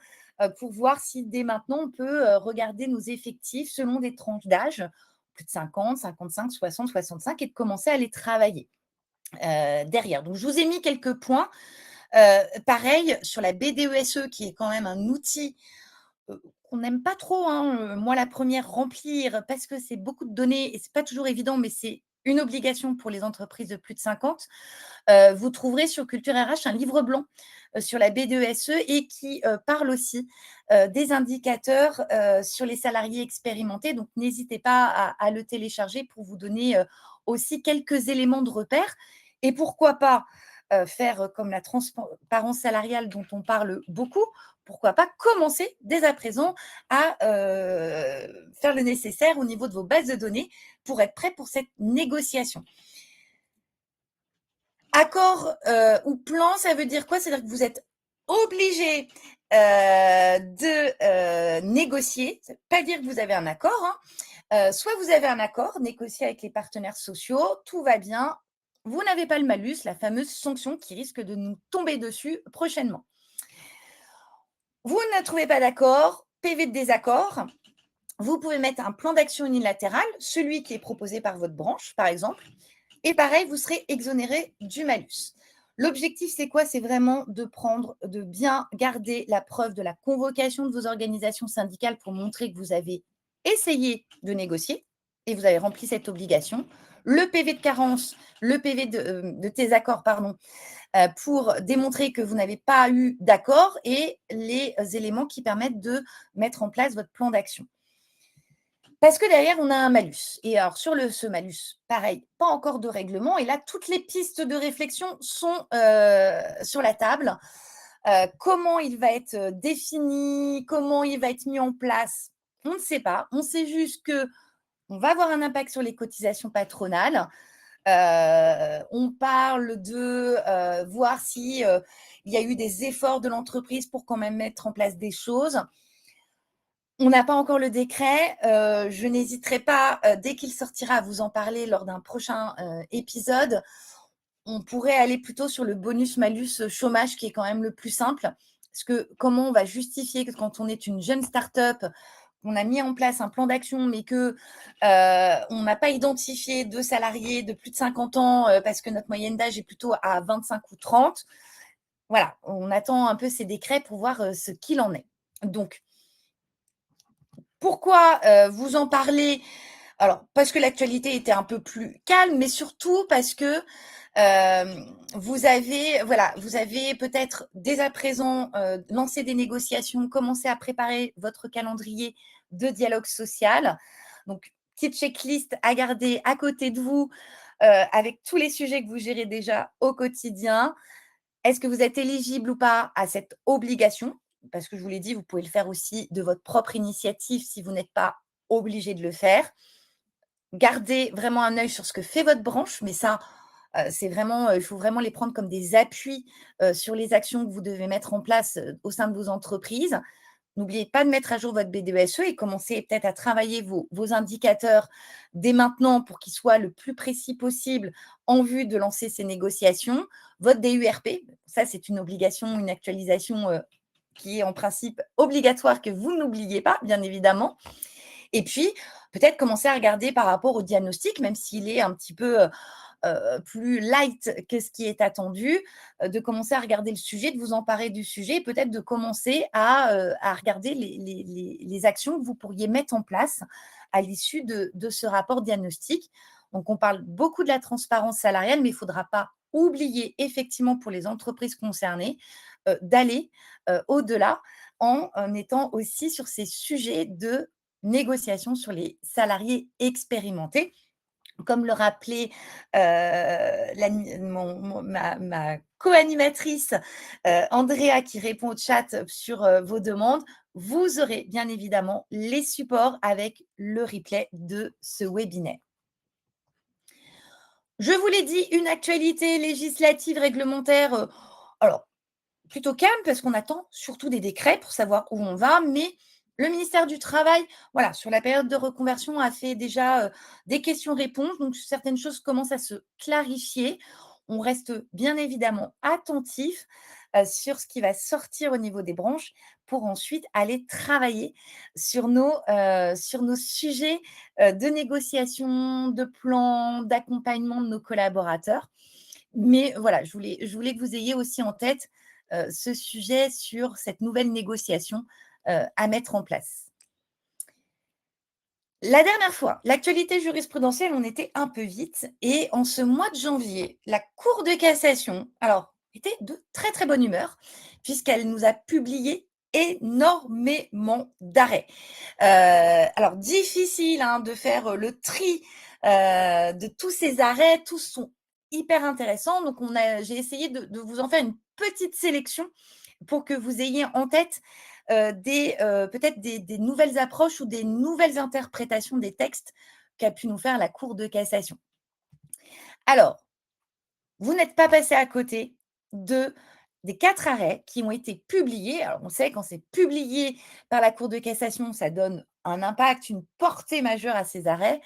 pour voir si dès maintenant on peut, regarder nos effectifs selon des tranches d'âge, plus de 50, 55, 60, 65 et de commencer à les travailler, derrière. Donc je vous ai mis quelques points. Pareil sur la BDESE qui est quand même un outil, qu'on n'aime pas trop, hein, moi la première remplir parce que c'est beaucoup de données et c'est pas toujours évident, mais c'est une obligation pour les entreprises de plus de 50. Vous trouverez sur Culture RH un livre blanc, sur la BDESE et qui, parle aussi, des indicateurs, sur les salariés expérimentés. Donc n'hésitez pas à le télécharger pour vous donner, aussi quelques éléments de repère et pourquoi pas, faire, comme la transparence salariale dont on parle beaucoup, pourquoi pas commencer dès à présent à, faire le nécessaire au niveau de vos bases de données pour être prêt pour cette négociation. Accord, ou plan, ça veut dire quoi? C'est-à-dire que vous êtes obligé, de, négocier. Ça veut pas dire que vous avez un accord, hein. Soit vous avez un accord, négocié avec les partenaires sociaux, tout va bien, vous n'avez pas le malus, la fameuse sanction qui risque de nous tomber dessus prochainement. Vous ne trouvez pas d'accord, PV de désaccord, vous pouvez mettre un plan d'action unilatéral, celui qui est proposé par votre branche, par exemple. Et pareil, vous serez exonéré du malus. L'objectif, c'est quoi? C'est vraiment de bien garder la preuve de la convocation de vos organisations syndicales pour montrer que vous avez essayé de négocier et vous avez rempli cette obligation. Le PV de carence, le PV de tes accords, pardon, pour démontrer que vous n'avez pas eu d'accord et les éléments qui permettent de mettre en place votre plan d'action. Parce que derrière, on a un malus. Et alors, sur ce malus, pareil, pas encore de règlement. Et là, toutes les pistes de réflexion sont sur la table. Comment il va être défini, comment il va être mis en place, on ne sait pas. On sait juste que on va avoir un impact sur les cotisations patronales. On parle de voir si il y a eu des efforts de l'entreprise pour quand même mettre en place des choses. On n'a pas encore le décret. Je n'hésiterai pas, dès qu'il sortira, à vous en parler lors d'un prochain épisode. On pourrait aller plutôt sur le bonus-malus chômage qui est quand même le plus simple. Parce que comment on va justifier que quand on est une jeune start-up, qu'on a mis en place un plan d'action, mais que on n'a pas identifié de salariés de plus de 50 ans parce que notre moyenne d'âge est plutôt à 25 ou 30. Voilà, on attend un peu ces décrets pour voir ce qu'il en est. Donc, pourquoi vous en parler? Alors, parce que l'actualité était un peu plus calme, mais surtout parce que vous avez peut-être dès à présent lancé des négociations, commencé à préparer votre calendrier de dialogue social. Donc, petite checklist à garder à côté de vous avec tous les sujets que vous gérez déjà au quotidien. Est-ce que vous êtes éligible ou pas à cette obligation? Parce que je vous l'ai dit, vous pouvez le faire aussi de votre propre initiative si vous n'êtes pas obligé de le faire. Gardez vraiment un œil sur ce que fait votre branche, mais ça, c'est vraiment, il faut vraiment les prendre comme des appuis, sur les actions que vous devez mettre en place, au sein de vos entreprises. N'oubliez pas de mettre à jour votre BDESE et commencez peut-être à travailler vos indicateurs dès maintenant pour qu'ils soient le plus précis possible en vue de lancer ces négociations. Votre DURP, ça c'est une obligation, une actualisation, qui est en principe obligatoire que vous n'oubliez pas, bien évidemment. Et puis, peut-être commencer à regarder par rapport au diagnostic, même s'il est un petit peu, plus light que ce qui est attendu, de commencer à regarder le sujet, de vous emparer du sujet et peut-être de commencer à regarder les actions que vous pourriez mettre en place à l'issue de ce rapport diagnostic. Donc on parle beaucoup de la transparence salariale, mais il ne faudra pas oublier effectivement pour les entreprises concernées, d'aller, au-delà en étant aussi sur ces sujets de négociation sur les salariés expérimentés comme le rappelait, ma co-animatrice, Andrea qui répond au chat sur, vos demandes, vous aurez bien évidemment les supports avec le replay de ce webinaire. Je vous l'ai dit, une actualité législative, réglementaire, alors plutôt calme parce qu'on attend surtout des décrets pour savoir où on va, mais le ministère du Travail, voilà, sur la période de reconversion a fait déjà, des questions-réponses, donc certaines choses commencent à se clarifier. On reste bien évidemment attentif, sur ce qui va sortir au niveau des branches pour ensuite aller travailler sur nos sujets, de négociation, de plans, d'accompagnement de nos collaborateurs. Mais voilà, je voulais que vous ayez aussi en tête, ce sujet sur cette nouvelle négociation, à mettre en place. La dernière fois, l'actualité jurisprudentielle, on était un peu vite et en ce mois de janvier, la Cour de cassation, alors, était de très, très bonne humeur puisqu'elle nous a publié énormément d'arrêts. Alors difficile, hein, de faire, le tri, de tous ces arrêts. Tous sont hyper intéressants. Donc j'ai essayé de vous en faire une petite sélection pour que vous ayez en tête, peut-être des nouvelles approches ou des nouvelles interprétations des textes qu'a pu nous faire la Cour de cassation. Alors, vous n'êtes pas passé à côté des 4 arrêts qui ont été publiés. Alors, on sait quand c'est publié par la Cour de cassation, ça donne un impact, une portée majeure à ces arrêts.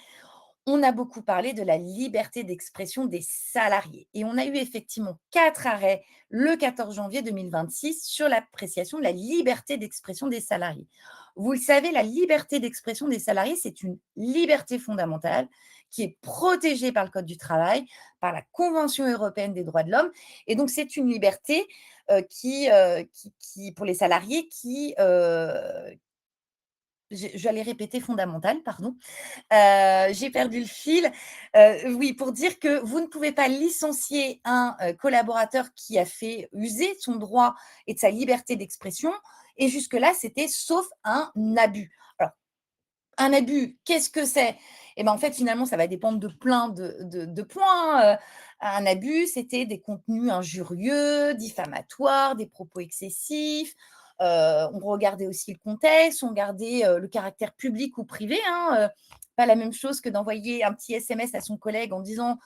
On a beaucoup parlé de la liberté d'expression des salariés et on a eu effectivement 4 arrêts le 14 janvier 2026 sur l'appréciation de la liberté d'expression des salariés. Vous le savez, la liberté d'expression des salariés, c'est une liberté fondamentale qui est protégée par le Code du travail, par la Convention européenne des droits de l'homme et donc c'est une liberté, qui pour les salariés j'allais répéter fondamentale, pardon. J'ai perdu le fil. Oui, pour dire que vous ne pouvez pas licencier un, collaborateur qui a fait user de son droit et de sa liberté d'expression et jusque-là, c'était sauf un abus. Alors, un abus, qu'est-ce que c'est? Et ben, en fait, finalement, ça va dépendre de plein de points, un abus, c'était des contenus injurieux, diffamatoires, des propos excessifs. On regardait aussi le contexte, on regardait, le caractère public ou privé, hein, pas la même chose que d'envoyer un petit SMS à son collègue en disant,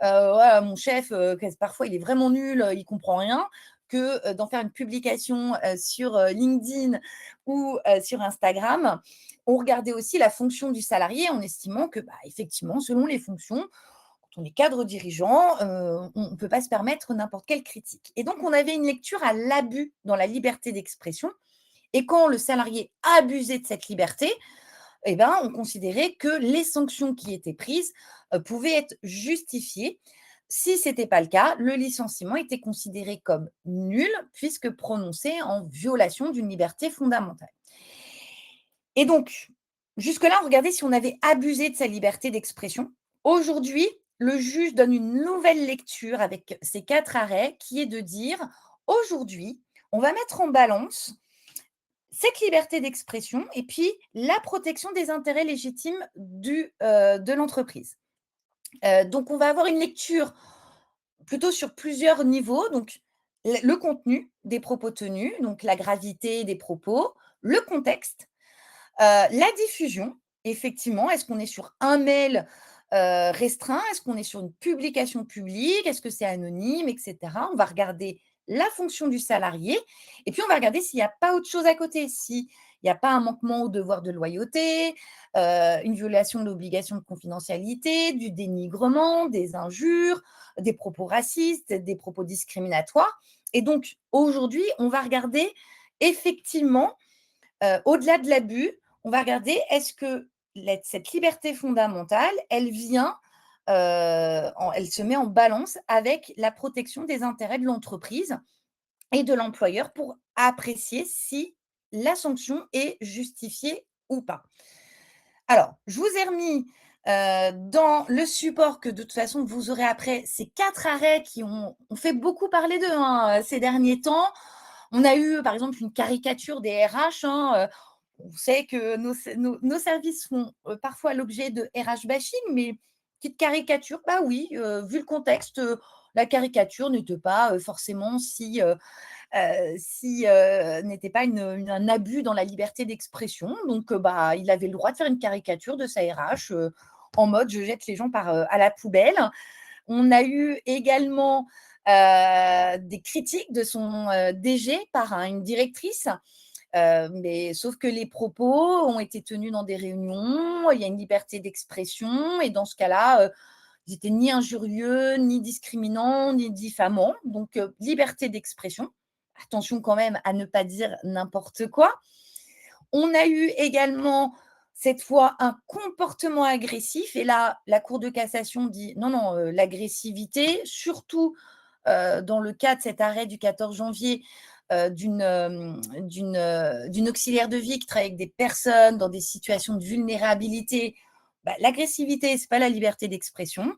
«Ouais, mon chef, que parfois il est vraiment nul, il comprend rien», que, d'en faire une publication, sur, LinkedIn ou, sur Instagram. On regardait aussi la fonction du salarié en estimant que, bah, effectivement, selon les fonctions, quand on est cadre dirigeant, on ne peut pas se permettre n'importe quelle critique. Et donc, on avait une lecture à l'abus dans la liberté d'expression. Et quand le salarié abusait de cette liberté, eh ben, on considérait que les sanctions qui étaient prises pouvaient être justifiées. Si ce n'était pas le cas, le licenciement était considéré comme nul puisque prononcé en violation d'une liberté fondamentale. Et donc, jusque-là, on regardait si on avait abusé de sa liberté d'expression. Aujourd'hui, le juge donne une nouvelle lecture avec ces 4 arrêts qui est de dire, aujourd'hui, on va mettre en balance cette liberté d'expression et puis la protection des intérêts légitimes de l'entreprise. Donc, on va avoir une lecture plutôt sur plusieurs niveaux. Donc, le contenu des propos tenus, donc la gravité des propos, le contexte, la diffusion, effectivement, est-ce qu'on est sur un mail, restreint? Est-ce qu'on est sur une publication publique? Est-ce que c'est anonyme et cetera? On va regarder la fonction du salarié et puis on va regarder s'il n'y a pas autre chose à côté, s'il n'y a pas un manquement au devoir de loyauté, une violation de l'obligation de confidentialité, du dénigrement, des injures, des propos racistes, des propos discriminatoires et donc aujourd'hui, on va regarder effectivement, au-delà de l'abus, on va regarder est-ce que cette liberté fondamentale, elle vient, elle se met en balance avec la protection des intérêts de l'entreprise et de l'employeur pour apprécier si la sanction est justifiée ou pas. Alors, je vous ai remis dans le support que de toute façon vous aurez après ces 4 arrêts qui ont fait beaucoup parler d'eux hein, ces derniers temps. On a eu par exemple une caricature des RH, hein, on sait que nos services font parfois l'objet de RH bashing, mais petite caricature. Bah oui, vu le contexte, la caricature n'était pas, forcément n'était pas un abus dans la liberté d'expression. Donc, bah, il avait le droit de faire une caricature de sa RH, en mode: «Je jette les gens à la poubelle». On a eu également, des critiques de son, DG par une directrice, mais sauf que les propos ont été tenus dans des réunions, il y a une liberté d'expression et dans ce cas-là, ils étaient ni injurieux, ni discriminants, ni diffamants, donc liberté d'expression. Attention quand même à ne pas dire n'importe quoi. On a eu également, cette fois, un comportement agressif et là, la Cour de cassation dit: «Non, non, l'agressivité, surtout, dans le cas de cet arrêt du 14 janvier, d'une auxiliaire de vie qui travaille avec des personnes dans des situations de vulnérabilité, bah, l'agressivité, c'est pas la liberté d'expression».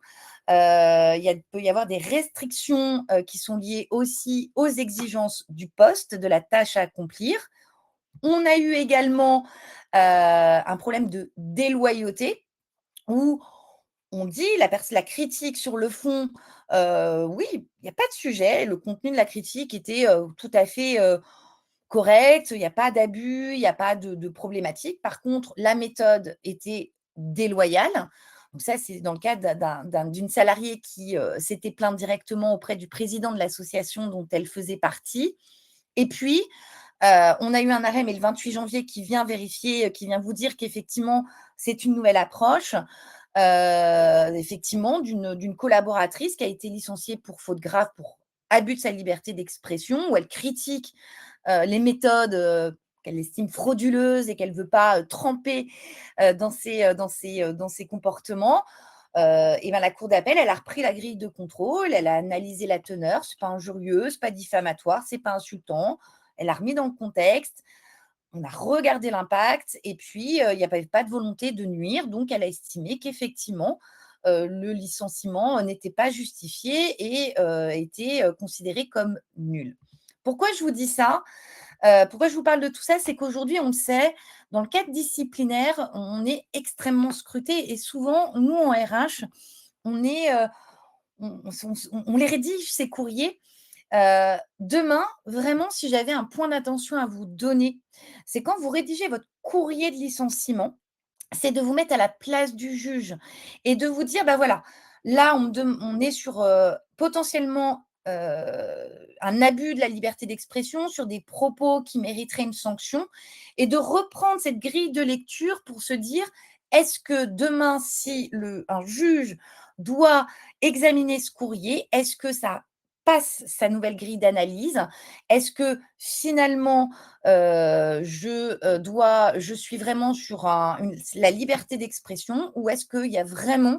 Peut y avoir des restrictions, qui sont liées aussi aux exigences du poste, de la tâche à accomplir. On a eu également, un problème de déloyauté où on dit la critique sur le fond, oui, il y a pas de sujet, le contenu de la critique était, tout à fait, correct, il y a pas d'abus, il y a pas de problématique. Par contre, la méthode était déloyale. Donc ça, c'est dans le cas d'une salariée qui, s'était plainte directement auprès du président de l'association dont elle faisait partie et puis, on a eu un arrêt, mais le 28 janvier, qui vient vérifier, qui vient vous dire qu'effectivement, c'est une nouvelle approche, effectivement, d'une collaboratrice qui a été licenciée pour faute grave, pour abus de sa liberté d'expression, où elle critique, les méthodes, qu'elle estime frauduleuses et qu'elle ne veut pas, tremper, dans ses comportements. Et ben, la cour d'appel, elle a repris la grille de contrôle, elle a analysé la teneur, c'est pas injurieux, c'est pas diffamatoire, c'est pas insultant. Elle a remis dans le contexte, on a regardé l'impact et puis, il y avait pas de volonté de nuire, donc elle a estimé qu'effectivement, le licenciement, n'était pas justifié et était, considéré comme nul. Pourquoi je vous dis ça? Pourquoi je vous parle de tout ça? C'est qu'aujourd'hui, on le sait, dans le cadre disciplinaire, on est extrêmement scruté et souvent, nous, en RH, on est, on les rédige ces courriers. Demain, vraiment, si j'avais un point d'attention à vous donner, c'est quand vous rédigez votre courrier de licenciement, c'est de vous mettre à la place du juge et de vous dire: «Bah, voilà, là, on est sur, potentiellement, un abus de la liberté d'expression, sur des propos qui mériteraient une sanction» et de reprendre cette grille de lecture pour se dire: «Est-ce que demain, si un juge doit examiner ce courrier, est-ce que ça passe sa nouvelle grille d'analyse? Est-ce que finalement, je suis vraiment sur la liberté d'expression ou est-ce qu'il y a vraiment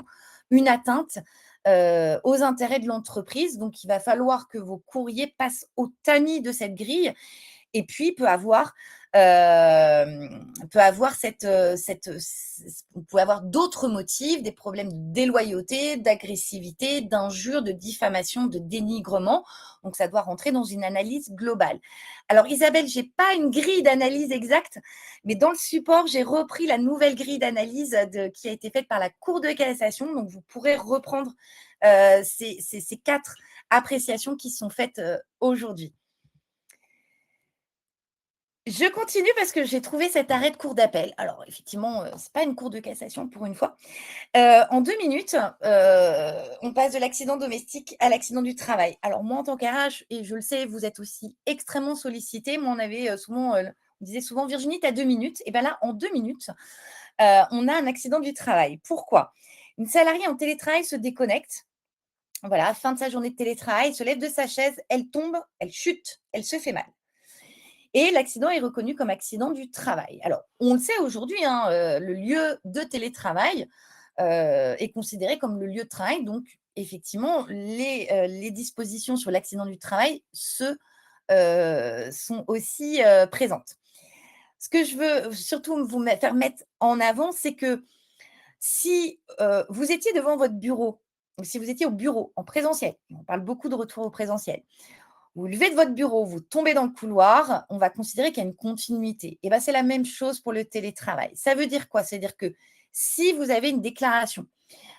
une atteinte, aux intérêts de l'entreprise?» Donc il va falloir que vos courriers passent au tamis de cette grille et puis peut avoir vous pouvez avoir d'autres motifs, des problèmes de déloyauté, d'agressivité, d'injure, de diffamation, de dénigrement. Donc ça doit rentrer dans une analyse globale. Alors Isabelle, j'ai pas une grille d'analyse exacte, mais dans le support, j'ai repris la nouvelle grille d'analyse qui a été faite par la Cour de cassation. Donc vous pourrez reprendre ces 4 appréciations qui sont faites aujourd'hui. Je continue parce que j'ai trouvé cet arrêt de cour d'appel. Alors effectivement, c'est pas une cour de cassation pour une fois. En 2 minutes, on passe de l'accident domestique à l'accident du travail. Alors moi, en tant qu'RH et je le sais, vous êtes aussi extrêmement sollicité. Moi, on disait souvent: «Virginie, tu as 2 minutes» et ben là, en 2 minutes, on a un accident du travail. Pourquoi? Une salariée en télétravail se déconnecte. Voilà, fin de sa journée de télétravail, se lève de sa chaise, elle tombe, elle chute, elle se fait mal. Et l'accident est reconnu comme accident du travail. Alors, on le sait aujourd'hui, hein, le lieu de télétravail, est considéré comme le lieu de travail. Donc effectivement, les dispositions sur l'accident du travail sont aussi, présentes. Ce que je veux surtout faire mettre en avant, c'est que si, vous étiez devant votre bureau, ou si vous étiez au bureau en présentiel, on parle beaucoup de retour au présentiel, vous levez de votre bureau, vous tombez dans le couloir, on va considérer qu'il y a une continuité et ben, c'est la même chose pour le télétravail. Ça veut dire quoi? Ça veut dire que Si vous avez une déclaration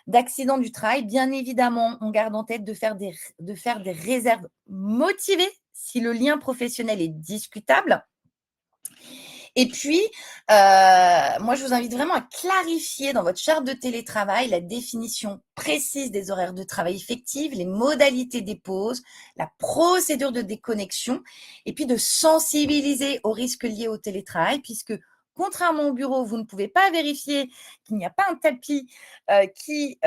d'accident du travail, bien évidemment, on garde en tête de faire des réserves motivées si le lien professionnel est discutable. Et puis, moi, je vous invite vraiment à clarifier dans votre charte de télétravail la définition précise des horaires de travail effectifs, les modalités des pauses, la procédure de déconnexion, et puis de sensibiliser aux risques liés au télétravail, puisque contrairement au bureau, vous ne pouvez pas vérifier qu'il n'y a pas un tapis qui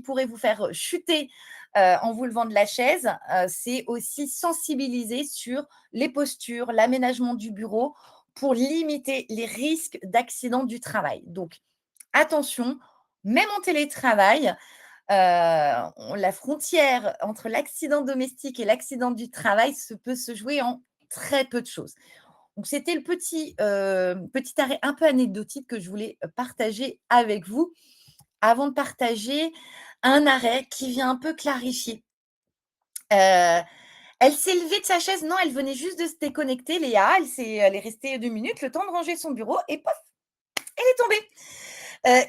pourrait vous faire chuter en vous levant de la chaise. C'est aussi sensibiliser sur les postures, l'aménagement du bureau pour limiter les risques d'accident du travail. Donc, attention, même en télétravail, la frontière entre l'accident domestique et l'accident du travail peut se jouer en très peu de choses. Donc, c'était le petit arrêt un peu anecdotique que je voulais partager avec vous avant de partager un arrêt qui vient un peu clarifier. Euh, Elle s'est levée de sa chaise, non, elle venait juste de se déconnecter, Léa. Elle est restée 2 minutes, le temps de ranger son bureau et pof, elle est tombée.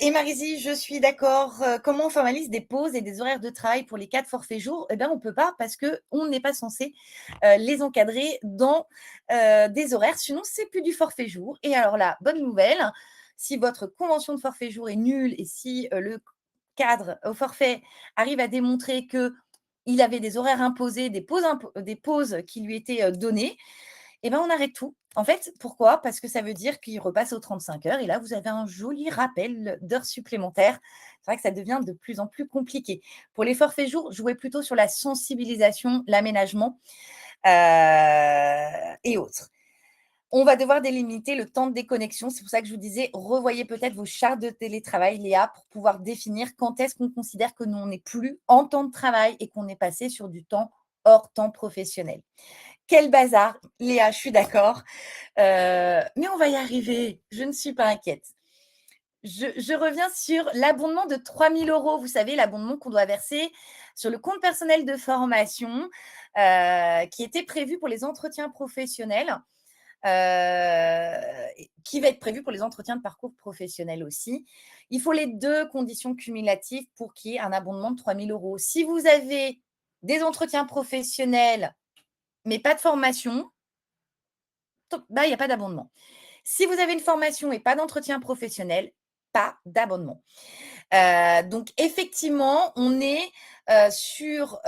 Et Marisy, je suis d'accord. Comment on formalise des pauses et des horaires de travail pour les 4 forfaits jours? Eh bien, on ne peut pas parce qu'on n'est pas censé les encadrer dans des horaires, sinon c'est plus du forfait jour. Et alors là, bonne nouvelle, si votre convention de forfait jour est nulle et si le cadre au forfait arrive à démontrer que il avait des horaires imposés, des pauses qui lui étaient données, et ben on arrête tout. En fait, pourquoi? Parce que ça veut dire qu'il repasse aux 35 heures et là, vous avez un joli rappel d'heures supplémentaires. C'est vrai que ça devient de plus en plus compliqué. Pour les forfaits jours, jouez plutôt sur la sensibilisation, l'aménagement et autres. On va devoir délimiter le temps de déconnexion. C'est pour ça que je vous disais, revoyez peut-être vos chartes de télétravail, Léa, pour pouvoir définir quand est-ce qu'on considère que nous, on n'est plus en temps de travail et qu'on est passé sur du temps hors temps professionnel. Quel bazar, Léa, je suis d'accord. Mais on va y arriver. Je ne suis pas inquiète. Je reviens sur l'abondement de 3 000 €. Vous savez, l'abondement qu'on doit verser sur le compte personnel de formation qui était prévu pour les entretiens professionnels, qui va être prévu pour les entretiens de parcours professionnels aussi. Il faut les 2 conditions cumulatives pour qu'il y ait un abondement de 3 000 €. Si vous avez des entretiens professionnels, mais pas de formation, bah, il n'y a pas d'abondement. Si vous avez une formation et pas d'entretien professionnel, pas d'abonnement. Donc effectivement, on est sur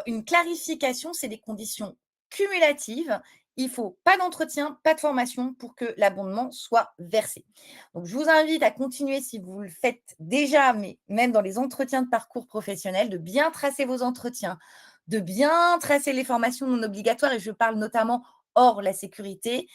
une clarification, c'est des conditions cumulatives. Il faut pas d'entretien, pas de formation pour que l'abondement soit versé. Donc je vous invite à continuer si vous le faites déjà, mais même dans les entretiens de parcours professionnel, de bien tracer vos entretiens, de bien tracer les formations non obligatoires et je parle notamment hors la sécurité,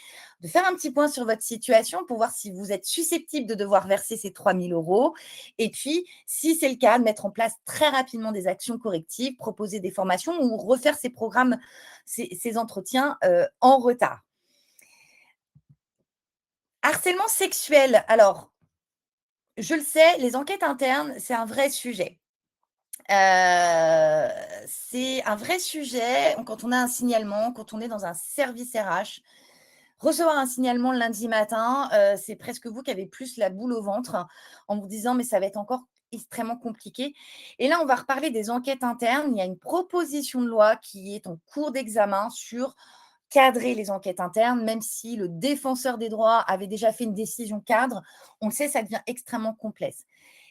de faire un petit point sur votre situation pour voir si vous êtes susceptible de devoir verser ces 3 000 € et puis, si c'est le cas, de mettre en place très rapidement des actions correctives, proposer des formations ou refaire ces programmes, ces entretiens, en retard. Harcèlement sexuel, alors, je le sais, les enquêtes internes, c'est un vrai sujet. C'est un vrai sujet quand on a un signalement, quand on est dans un service RH. Recevoir un signalement le lundi matin, c'est presque vous qui avez plus la boule au ventre en vous disant: «Mais ça va être encore extrêmement compliqué» et là, on va reparler des enquêtes internes. Il y a une proposition de loi qui est en cours d'examen sur cadrer les enquêtes internes, même si le défenseur des droits avait déjà fait une décision cadre. On le sait, ça devient extrêmement complexe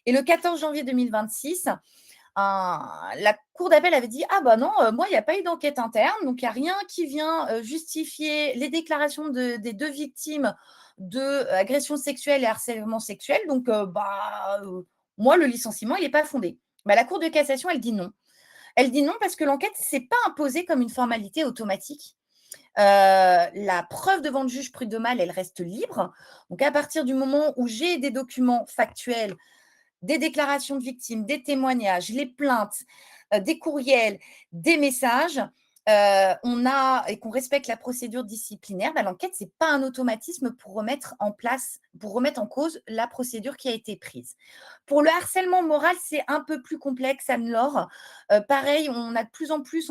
et le 14 janvier 2026, la cour d'appel avait dit: «Ah bah non, moi, il y a pas eu d'enquête interne, donc il y a rien qui vient, justifier les déclarations des 2 victimes de agression sexuelle et harcèlement sexuel, donc moi, le licenciement, il est pas fondé». Bah, la cour de cassation, elle dit non. Elle dit non parce que l'enquête s'est pas imposée comme une formalité automatique. La preuve devant le juge prud'homal, elle reste libre. Donc à partir du moment où j'ai des documents factuels, des déclarations de victimes, des témoignages, les plaintes, des courriels, des messages, et qu'on respecte la procédure disciplinaire, bah, l'enquête, c'est pas un automatisme pour remettre en place, pour remettre en cause la procédure qui a été prise. Pour le harcèlement moral, c'est un peu plus complexe, Anne-Laure. Pareil, on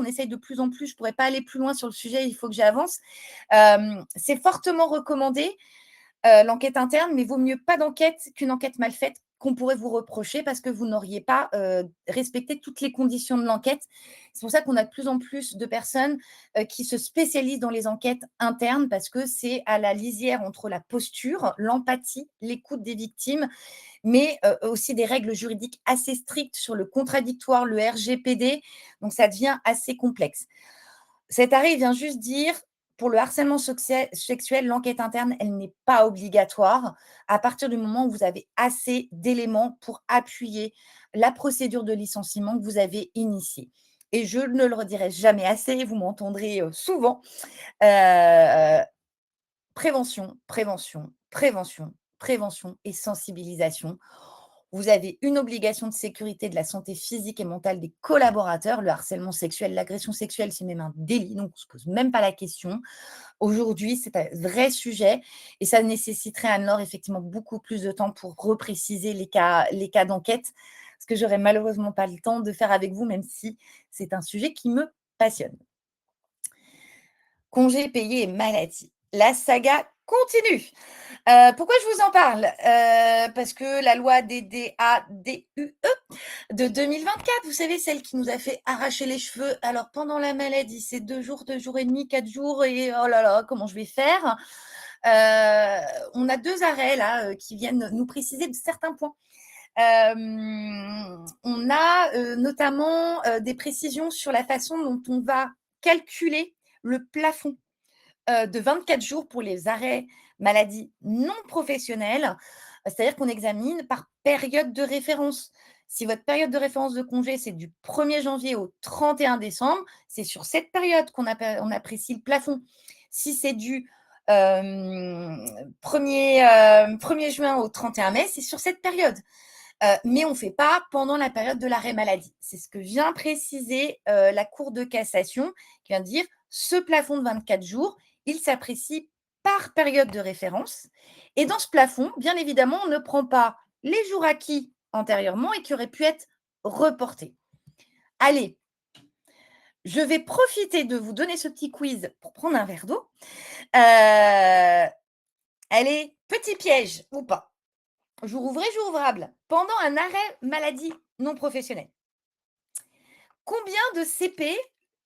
essaye de plus en plus, je pourrais pas aller plus loin sur le sujet, il faut que j'avance. C'est fortement recommandé, l'enquête interne, mais vaut mieux pas d'enquête qu'une enquête mal faite qu'on pourrait vous reprocher parce que vous n'auriez pas respecté toutes les conditions de l'enquête. C'est pour ça qu'on a de plus en plus de personnes qui se spécialisent dans les enquêtes internes parce que c'est à la lisière entre la posture, l'empathie, l'écoute des victimes, mais aussi des règles juridiques assez strictes sur le contradictoire, le RGPD. Donc, ça devient assez complexe. Cet arrêt vient juste dire, pour le harcèlement sexuel, l'enquête interne, elle n'est pas obligatoire à partir du moment où vous avez assez d'éléments pour appuyer la procédure de licenciement que vous avez initiée. Et je ne le redirai jamais assez, vous m'entendrez souvent. Euh, Prévention, prévention, prévention, prévention et sensibilisation. Vous avez une obligation de sécurité de la santé physique et mentale des collaborateurs. Le harcèlement sexuel, l'agression sexuelle, c'est même un délit, donc on ne se pose même pas la question. Aujourd'hui, c'est un vrai sujet et ça nécessiterait alors effectivement beaucoup plus de temps pour repréciser les cas d'enquête, ce que j'aurais malheureusement pas le temps de faire avec vous, même si c'est un sujet qui me passionne. Congés payés et maladie. La saga continue. Pourquoi je vous en parle Parce que la loi des DADUE de 2024, vous savez, celle qui nous a fait arracher les cheveux. Alors, pendant la maladie, c'est 2 jours et demi, 4 jours, et oh là là, comment je vais faire On a 2 arrêts là qui viennent nous préciser de certains points. On a notamment des précisions sur la façon dont on va calculer le plafond de 24 jours pour les arrêts maladie non professionnels. C'est-à-dire qu'on examine par période de référence. Si votre période de référence de congé, c'est du 1er janvier au 31 décembre, c'est sur cette période qu'on apprécie le plafond. Si c'est du 1er juin au 31 mai, c'est sur cette période. Mais on ne fait pas pendant la période de l'arrêt maladie. C'est ce que vient préciser la Cour de cassation, qui vient dire ce plafond de 24 jours, il s'apprécie par période de référence. Et dans ce plafond, bien évidemment, on ne prend pas les jours acquis antérieurement et qui auraient pu être reportés. Allez, je vais profiter de vous donner ce petit quiz pour prendre un verre d'eau. Allez, petit piège ou pas. Jour ouvré, jour ouvrable, pendant un arrêt maladie non professionnel. Combien de CP,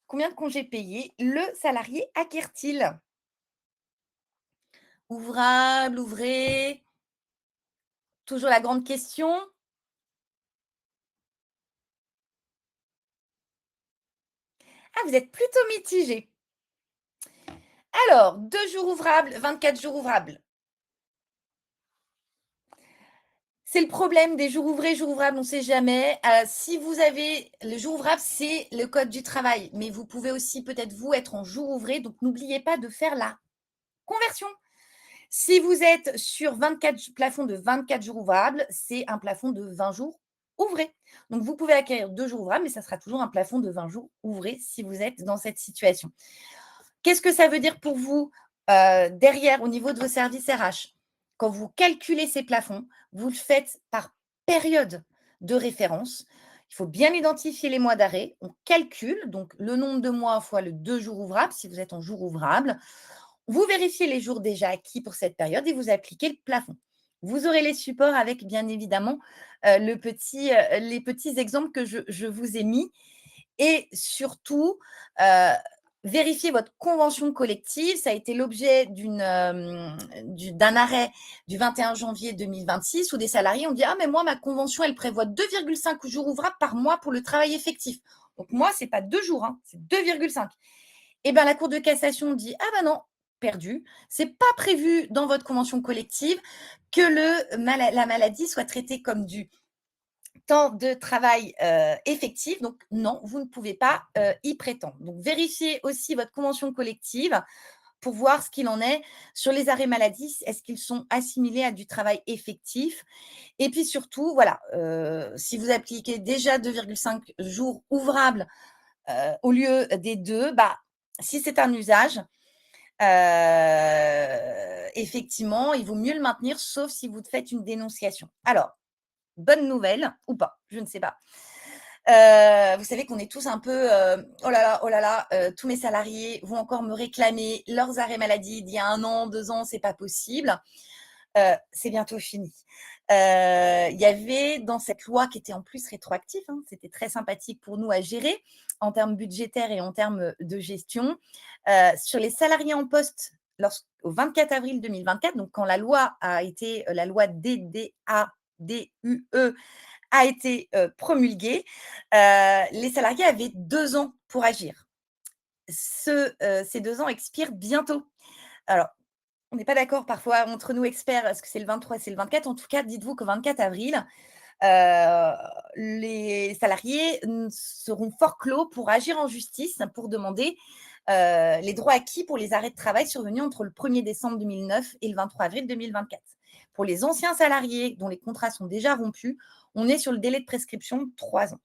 combien de congés payés le salarié acquiert-il? Ouvrable, ouvré, toujours la grande question. Ah, vous êtes plutôt mitigé. Alors, 2 jours ouvrables, 24 jours ouvrables. C'est le problème des jours ouvrés, jours ouvrables, on ne sait jamais. Si vous avez le jour ouvrable, c'est le code du travail, mais vous pouvez aussi peut-être vous être en jour ouvré, donc n'oubliez pas de faire la conversion. Si vous êtes sur 24 plafond de 24 jours ouvrables, c'est un plafond de 20 jours ouvrés. Donc, vous pouvez acquérir 2 jours ouvrables, mais ça sera toujours un plafond de 20 jours ouvrés si vous êtes dans cette situation. Qu'est-ce que ça veut dire pour vous derrière, au niveau de vos services RH? Quand vous calculez ces plafonds, vous le faites par période de référence. Il faut bien identifier les mois d'arrêt. On calcule donc le nombre de mois fois le 2 jours ouvrables, si vous êtes en jour ouvrable. Vous vérifiez les jours déjà acquis pour cette période et vous appliquez le plafond. Vous aurez les supports avec, bien évidemment, les petits exemples que je vous ai mis. Et surtout, vérifiez votre convention collective. Ça a été l'objet d'un arrêt du 21 janvier 2026 où des salariés ont dit « Ah, mais moi, ma convention, elle prévoit 2,5 jours ouvrables par mois pour le travail effectif. Donc, moi, ce n'est pas 2 jours, hein, c'est 2,5. » Eh bien, la Cour de cassation dit « Ah ben non, perdu. C'est pas prévu dans votre convention collective que la maladie soit traitée comme du temps de travail effectif. Donc, non, vous ne pouvez pas y prétendre. Donc, vérifiez aussi votre convention collective pour voir ce qu'il en est sur les arrêts maladie. Est-ce qu'ils sont assimilés à du travail effectif? Et puis surtout, voilà, si vous appliquez déjà 2,5 jours ouvrables au lieu des 2, bah, si c'est un usage, effectivement, il vaut mieux le maintenir, sauf si vous faites une dénonciation. Alors, bonne nouvelle ou pas, je ne sais pas. Vous savez qu'on est tous un peu oh là là, tous mes salariés vont encore me réclamer leurs arrêts maladie d'il y a 1 an, 2 ans, c'est pas possible. C'est bientôt fini. Il y avait dans cette loi qui était en plus rétroactive, hein, c'était très sympathique pour nous à gérer en termes budgétaires et en termes de gestion. Sur les salariés en poste au 24 avril 2024, donc quand la loi a été, la loi DDA-DUE a été, promulguée, les salariés avaient 2 ans pour agir. Ces 2 ans expirent bientôt. Alors, on n'est pas d'accord parfois entre nous experts, est-ce que c'est le 23, c'est le 24? En tout cas, dites-vous qu'au 24 avril, heu, les salariés seront forclos pour agir en justice, pour demander, les droits acquis pour les arrêts de travail survenus entre le 1er décembre 2009 et le 23 avril 2024. Pour les anciens salariés dont les contrats sont déjà rompus, on est sur le délai de prescription de 3 ans.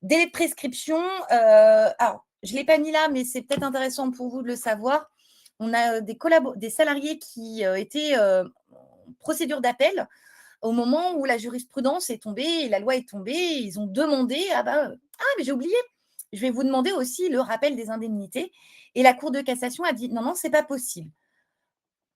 Délai de prescription, alors je ne l'ai pas mis là, mais c'est peut-être intéressant pour vous de le savoir. On a, des salariés qui, étaient, en procédure d'appel au moment où la jurisprudence est tombée et la loi est tombée. Ils ont demandé: «Ah bah, ah mais j'ai oublié, je vais vous demander aussi le rappel des indemnités», et la cour de cassation a dit: «Non, non, c'est pas possible».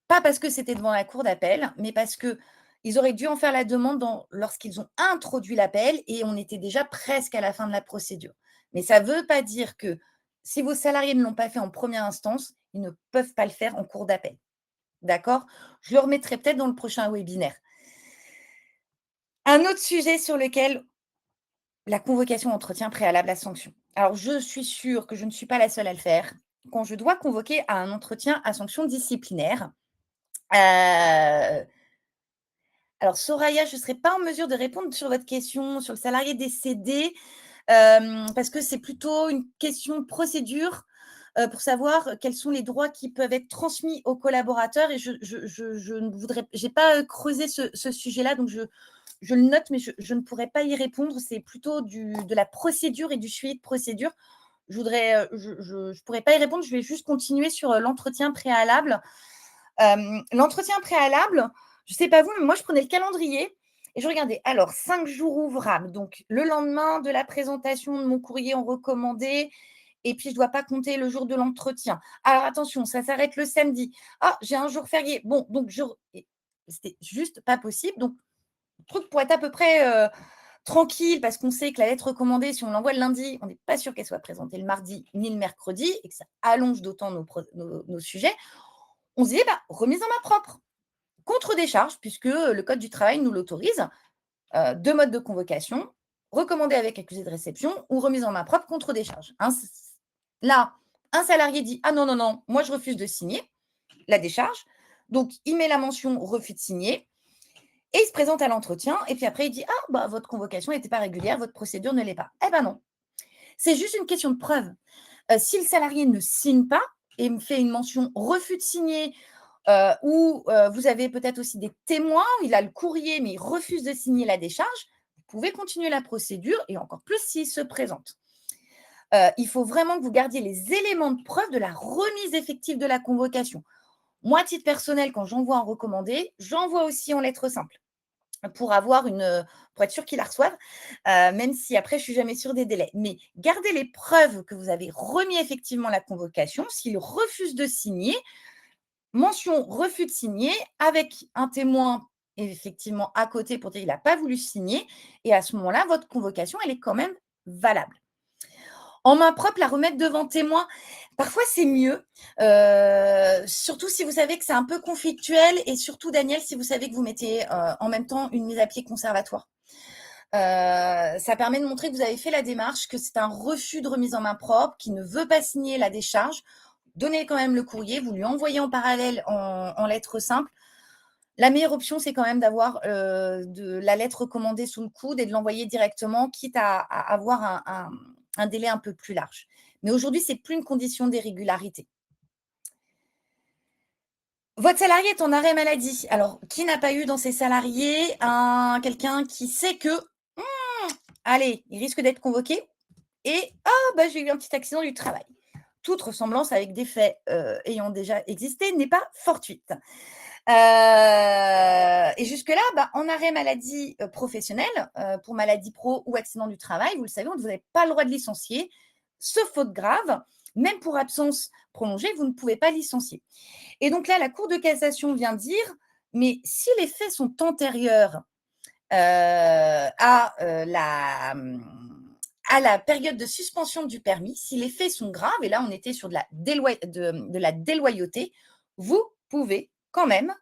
Pas parce que c'était devant la cour d'appel, mais parce qu'ils auraient dû en faire la demande lorsqu'ils ont introduit l'appel et on était déjà presque à la fin de la procédure. Mais ça ne veut pas dire que si vos salariés ne l'ont pas fait en première instance, ils ne peuvent pas le faire en cours d'appel. D'accord? Je le remettrai peut-être dans le prochain webinaire. Un autre sujet sur lequel la convocation entretien préalable à sanction. Alors, je suis sûre que je ne suis pas la seule à le faire. Quand je dois convoquer à un entretien à sanction disciplinaire, euh, alors, Soraya, je ne serai pas en mesure de répondre sur votre question sur le salarié décédé, parce que c'est plutôt une question de procédure, pour savoir quels sont les droits qui peuvent être transmis aux collaborateurs, et je ne voudrais j'ai pas creusé ce sujet-là, donc je le note, mais je ne pourrais pas y répondre. C'est plutôt de la procédure et du suivi de procédure. Je pourrais pas y répondre, je vais juste continuer sur, l'entretien préalable. L'entretien préalable, je ne sais pas vous, mais moi, je prenais le calendrier et je regardais. Alors, 5 jours ouvrables, donc le lendemain de la présentation de mon courrier en recommandé, et puis je ne dois pas compter le jour de l'entretien. Alors, attention, ça s'arrête le samedi. Ah, j'ai un jour férié. Bon, donc c'était juste pas possible. Donc, le truc pour être à peu près tranquille, parce qu'on sait que la lettre recommandée, si on l'envoie le lundi, on n'est pas sûr qu'elle soit présentée le mardi ni le mercredi et que ça allonge d'autant nos sujets. On se disait, bah, remise en main propre. Contre-décharge, puisque le code du travail nous l'autorise, 2 modes de convocation, recommandé avec accusé de réception ou remise en main propre, contre-décharge. Là, un salarié dit: «Ah non, non, non, moi je refuse de signer la décharge». Donc il met la mention «refus de signer» et il se présente à l'entretien et puis après il dit: «Ah bah, votre convocation n'était pas régulière, votre procédure ne l'est pas». Eh ben non, c'est juste une question de preuve. Si le salarié ne signe pas et me fait une mention «refus de signer», ou vous avez peut-être aussi des témoins, il a le courrier, mais il refuse de signer la décharge, vous pouvez continuer la procédure et encore plus s'il se présente. Il faut vraiment que vous gardiez les éléments de preuve de la remise effective de la convocation. Moi, à titre personnel, quand j'envoie un recommandé, j'envoie aussi en lettre simple pour pour être sûr qu'ils la reçoivent, même si après je suis jamais sûre des délais. Mais gardez les preuves que vous avez remis effectivement la convocation. S'il refuse de signer, mention refus de signer avec un témoin effectivement à côté pour dire qu'il n'a pas voulu signer, et à ce moment-là, votre convocation, elle est quand même valable. En main propre, la remettre devant témoin, parfois c'est mieux, surtout si vous savez que c'est un peu conflictuel, et surtout, Daniel, si vous savez que vous mettez, en même temps une mise à pied conservatoire. Ça permet de montrer que vous avez fait la démarche, que c'est un refus de remise en main propre, qui ne veut pas signer la décharge. Donnez quand même le courrier, vous lui envoyez en parallèle en lettre simple. La meilleure option, c'est quand même d'avoir de la lettre recommandée sous le coude et de l'envoyer directement, quitte à avoir un délai un peu plus large. Mais aujourd'hui, ce n'est plus une condition d'irrégularité. Votre salarié est en arrêt maladie. Alors, qui n'a pas eu dans ses salariés quelqu'un qui sait que, allez, il risque d'être convoqué et ah, bah, j'ai eu un petit accident du travail. Toute ressemblance avec des faits ayant déjà existé n'est pas fortuite. Et jusque-là, bah, en arrêt maladie professionnelle, pour maladie pro ou accident du travail, vous le savez, vous n'avez pas le droit de licencier, sauf faute grave. Même pour absence prolongée, vous ne pouvez pas licencier. Et donc là, la Cour de cassation vient dire, Mais si les faits sont antérieurs à, à la période de suspension du permis, si les faits sont graves, et là on était sur de la déloyauté, vous pouvez quand même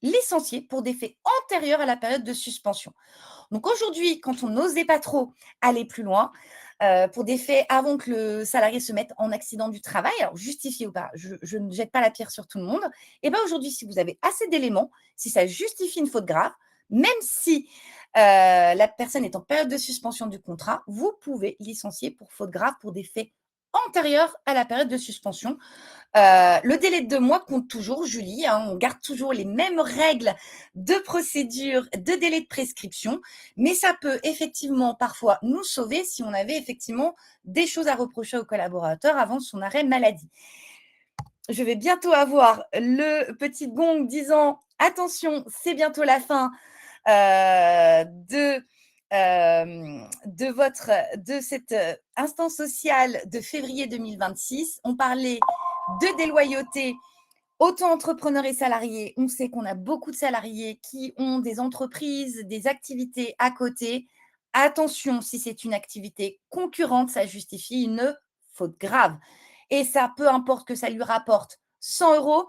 licencier pour des faits antérieurs à la période de suspension. Donc aujourd'hui, quand on n'osait pas trop aller plus loin, pour des faits avant que le salarié se mette en accident du travail, alors justifié ou pas, je ne jette pas la pierre sur tout le monde, et bien aujourd'hui, si vous avez assez d'éléments, si ça justifie une faute grave, même si la personne est en période de suspension du contrat, vous pouvez licencier pour faute grave pour des faits antérieurs à la période de suspension. Le délai de 2 mois compte toujours, Julie, hein, on garde toujours les mêmes règles de procédure, de délai de prescription, mais ça peut effectivement parfois nous sauver si on avait effectivement des choses à reprocher au collaborateur avant son arrêt maladie. Je vais bientôt avoir le petit gong disant: «Attention, c'est bientôt la fin, de cette, instance sociale de février 2026». On parlait de déloyauté auto-entrepreneurs et salariés. On sait qu'on a beaucoup de salariés qui ont des entreprises, des activités à côté. Attention, si c'est une activité concurrente, ça justifie une faute grave. Et ça, peu importe que ça lui rapporte 100 euros,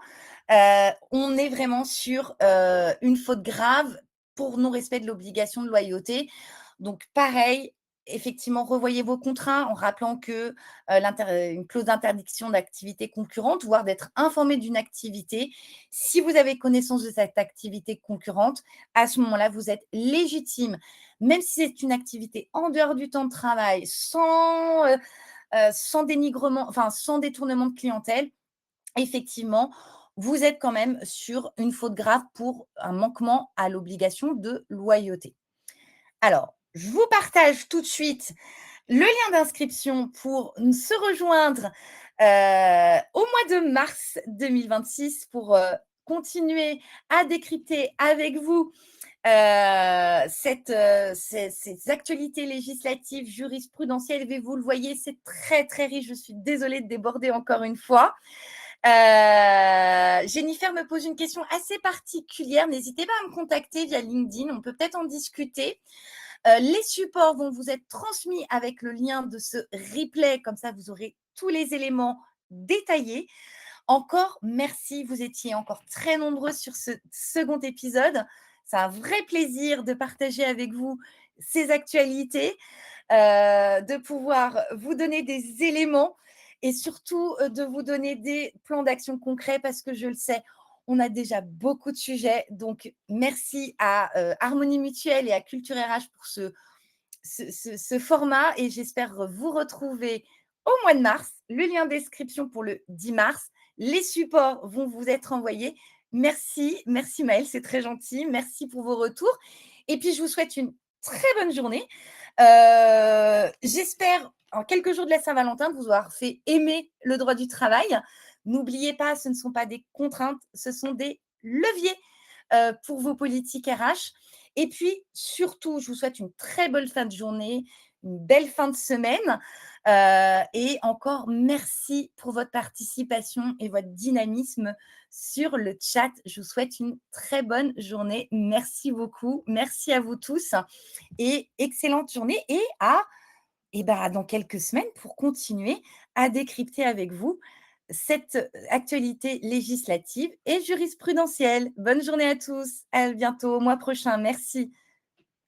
on est vraiment sur une faute grave pour non-respect de l'obligation de loyauté. Donc, pareil, effectivement, revoyez vos contrats en rappelant que une clause d'interdiction d'activité concurrente, voire d'être informé d'une activité. Si vous avez connaissance de cette activité concurrente, à ce moment-là, vous êtes légitime, même si c'est une activité en dehors du temps de travail, sans dénigrement, enfin sans détournement de clientèle, effectivement, vous êtes quand même sur une faute grave pour un manquement à l'obligation de loyauté. Alors, je vous partage tout de suite le lien d'inscription pour se rejoindre au mois de mars 2026 pour continuer à décrypter avec vous ces actualités législatives, jurisprudentielles. Et vous le voyez, c'est très, très riche. Je suis désolée de déborder encore une fois. Jennifer me pose une question assez particulière. N'hésitez pas à me contacter via LinkedIn. On peut peut-être en discuter. Les supports vont vous être transmis avec le lien de ce replay. Comme ça, vous aurez tous les éléments détaillés. Encore merci. Vous étiez encore très nombreux sur ce second épisode. C'est un vrai plaisir de partager avec vous ces actualités, de pouvoir vous donner des éléments et surtout de vous donner des plans d'action concrets parce que je le sais, on a déjà beaucoup de sujets. Donc, merci à Harmonie Mutuelle et à Culture RH pour ce format et j'espère vous retrouver au mois de mars. Le lien description pour le 10 mars. Les supports vont vous être envoyés. Merci, merci Maëlle, c'est très gentil. Merci pour vos retours. Et puis, je vous souhaite une très bonne journée. J'espère, en quelques jours de la Saint-Valentin, vous avoir fait aimer le droit du travail. N'oubliez pas, ce ne sont pas des contraintes, ce sont des leviers pour vos politiques RH. Et puis, surtout, je vous souhaite une très bonne fin de journée, une belle fin de semaine. Et encore, merci pour votre participation et votre dynamisme sur le chat. Je vous souhaite une très bonne journée. Merci beaucoup. Merci à vous tous et excellente journée dans quelques semaines pour continuer à décrypter avec vous cette actualité législative et jurisprudentielle. Bonne journée à tous. À bientôt au mois prochain. Merci.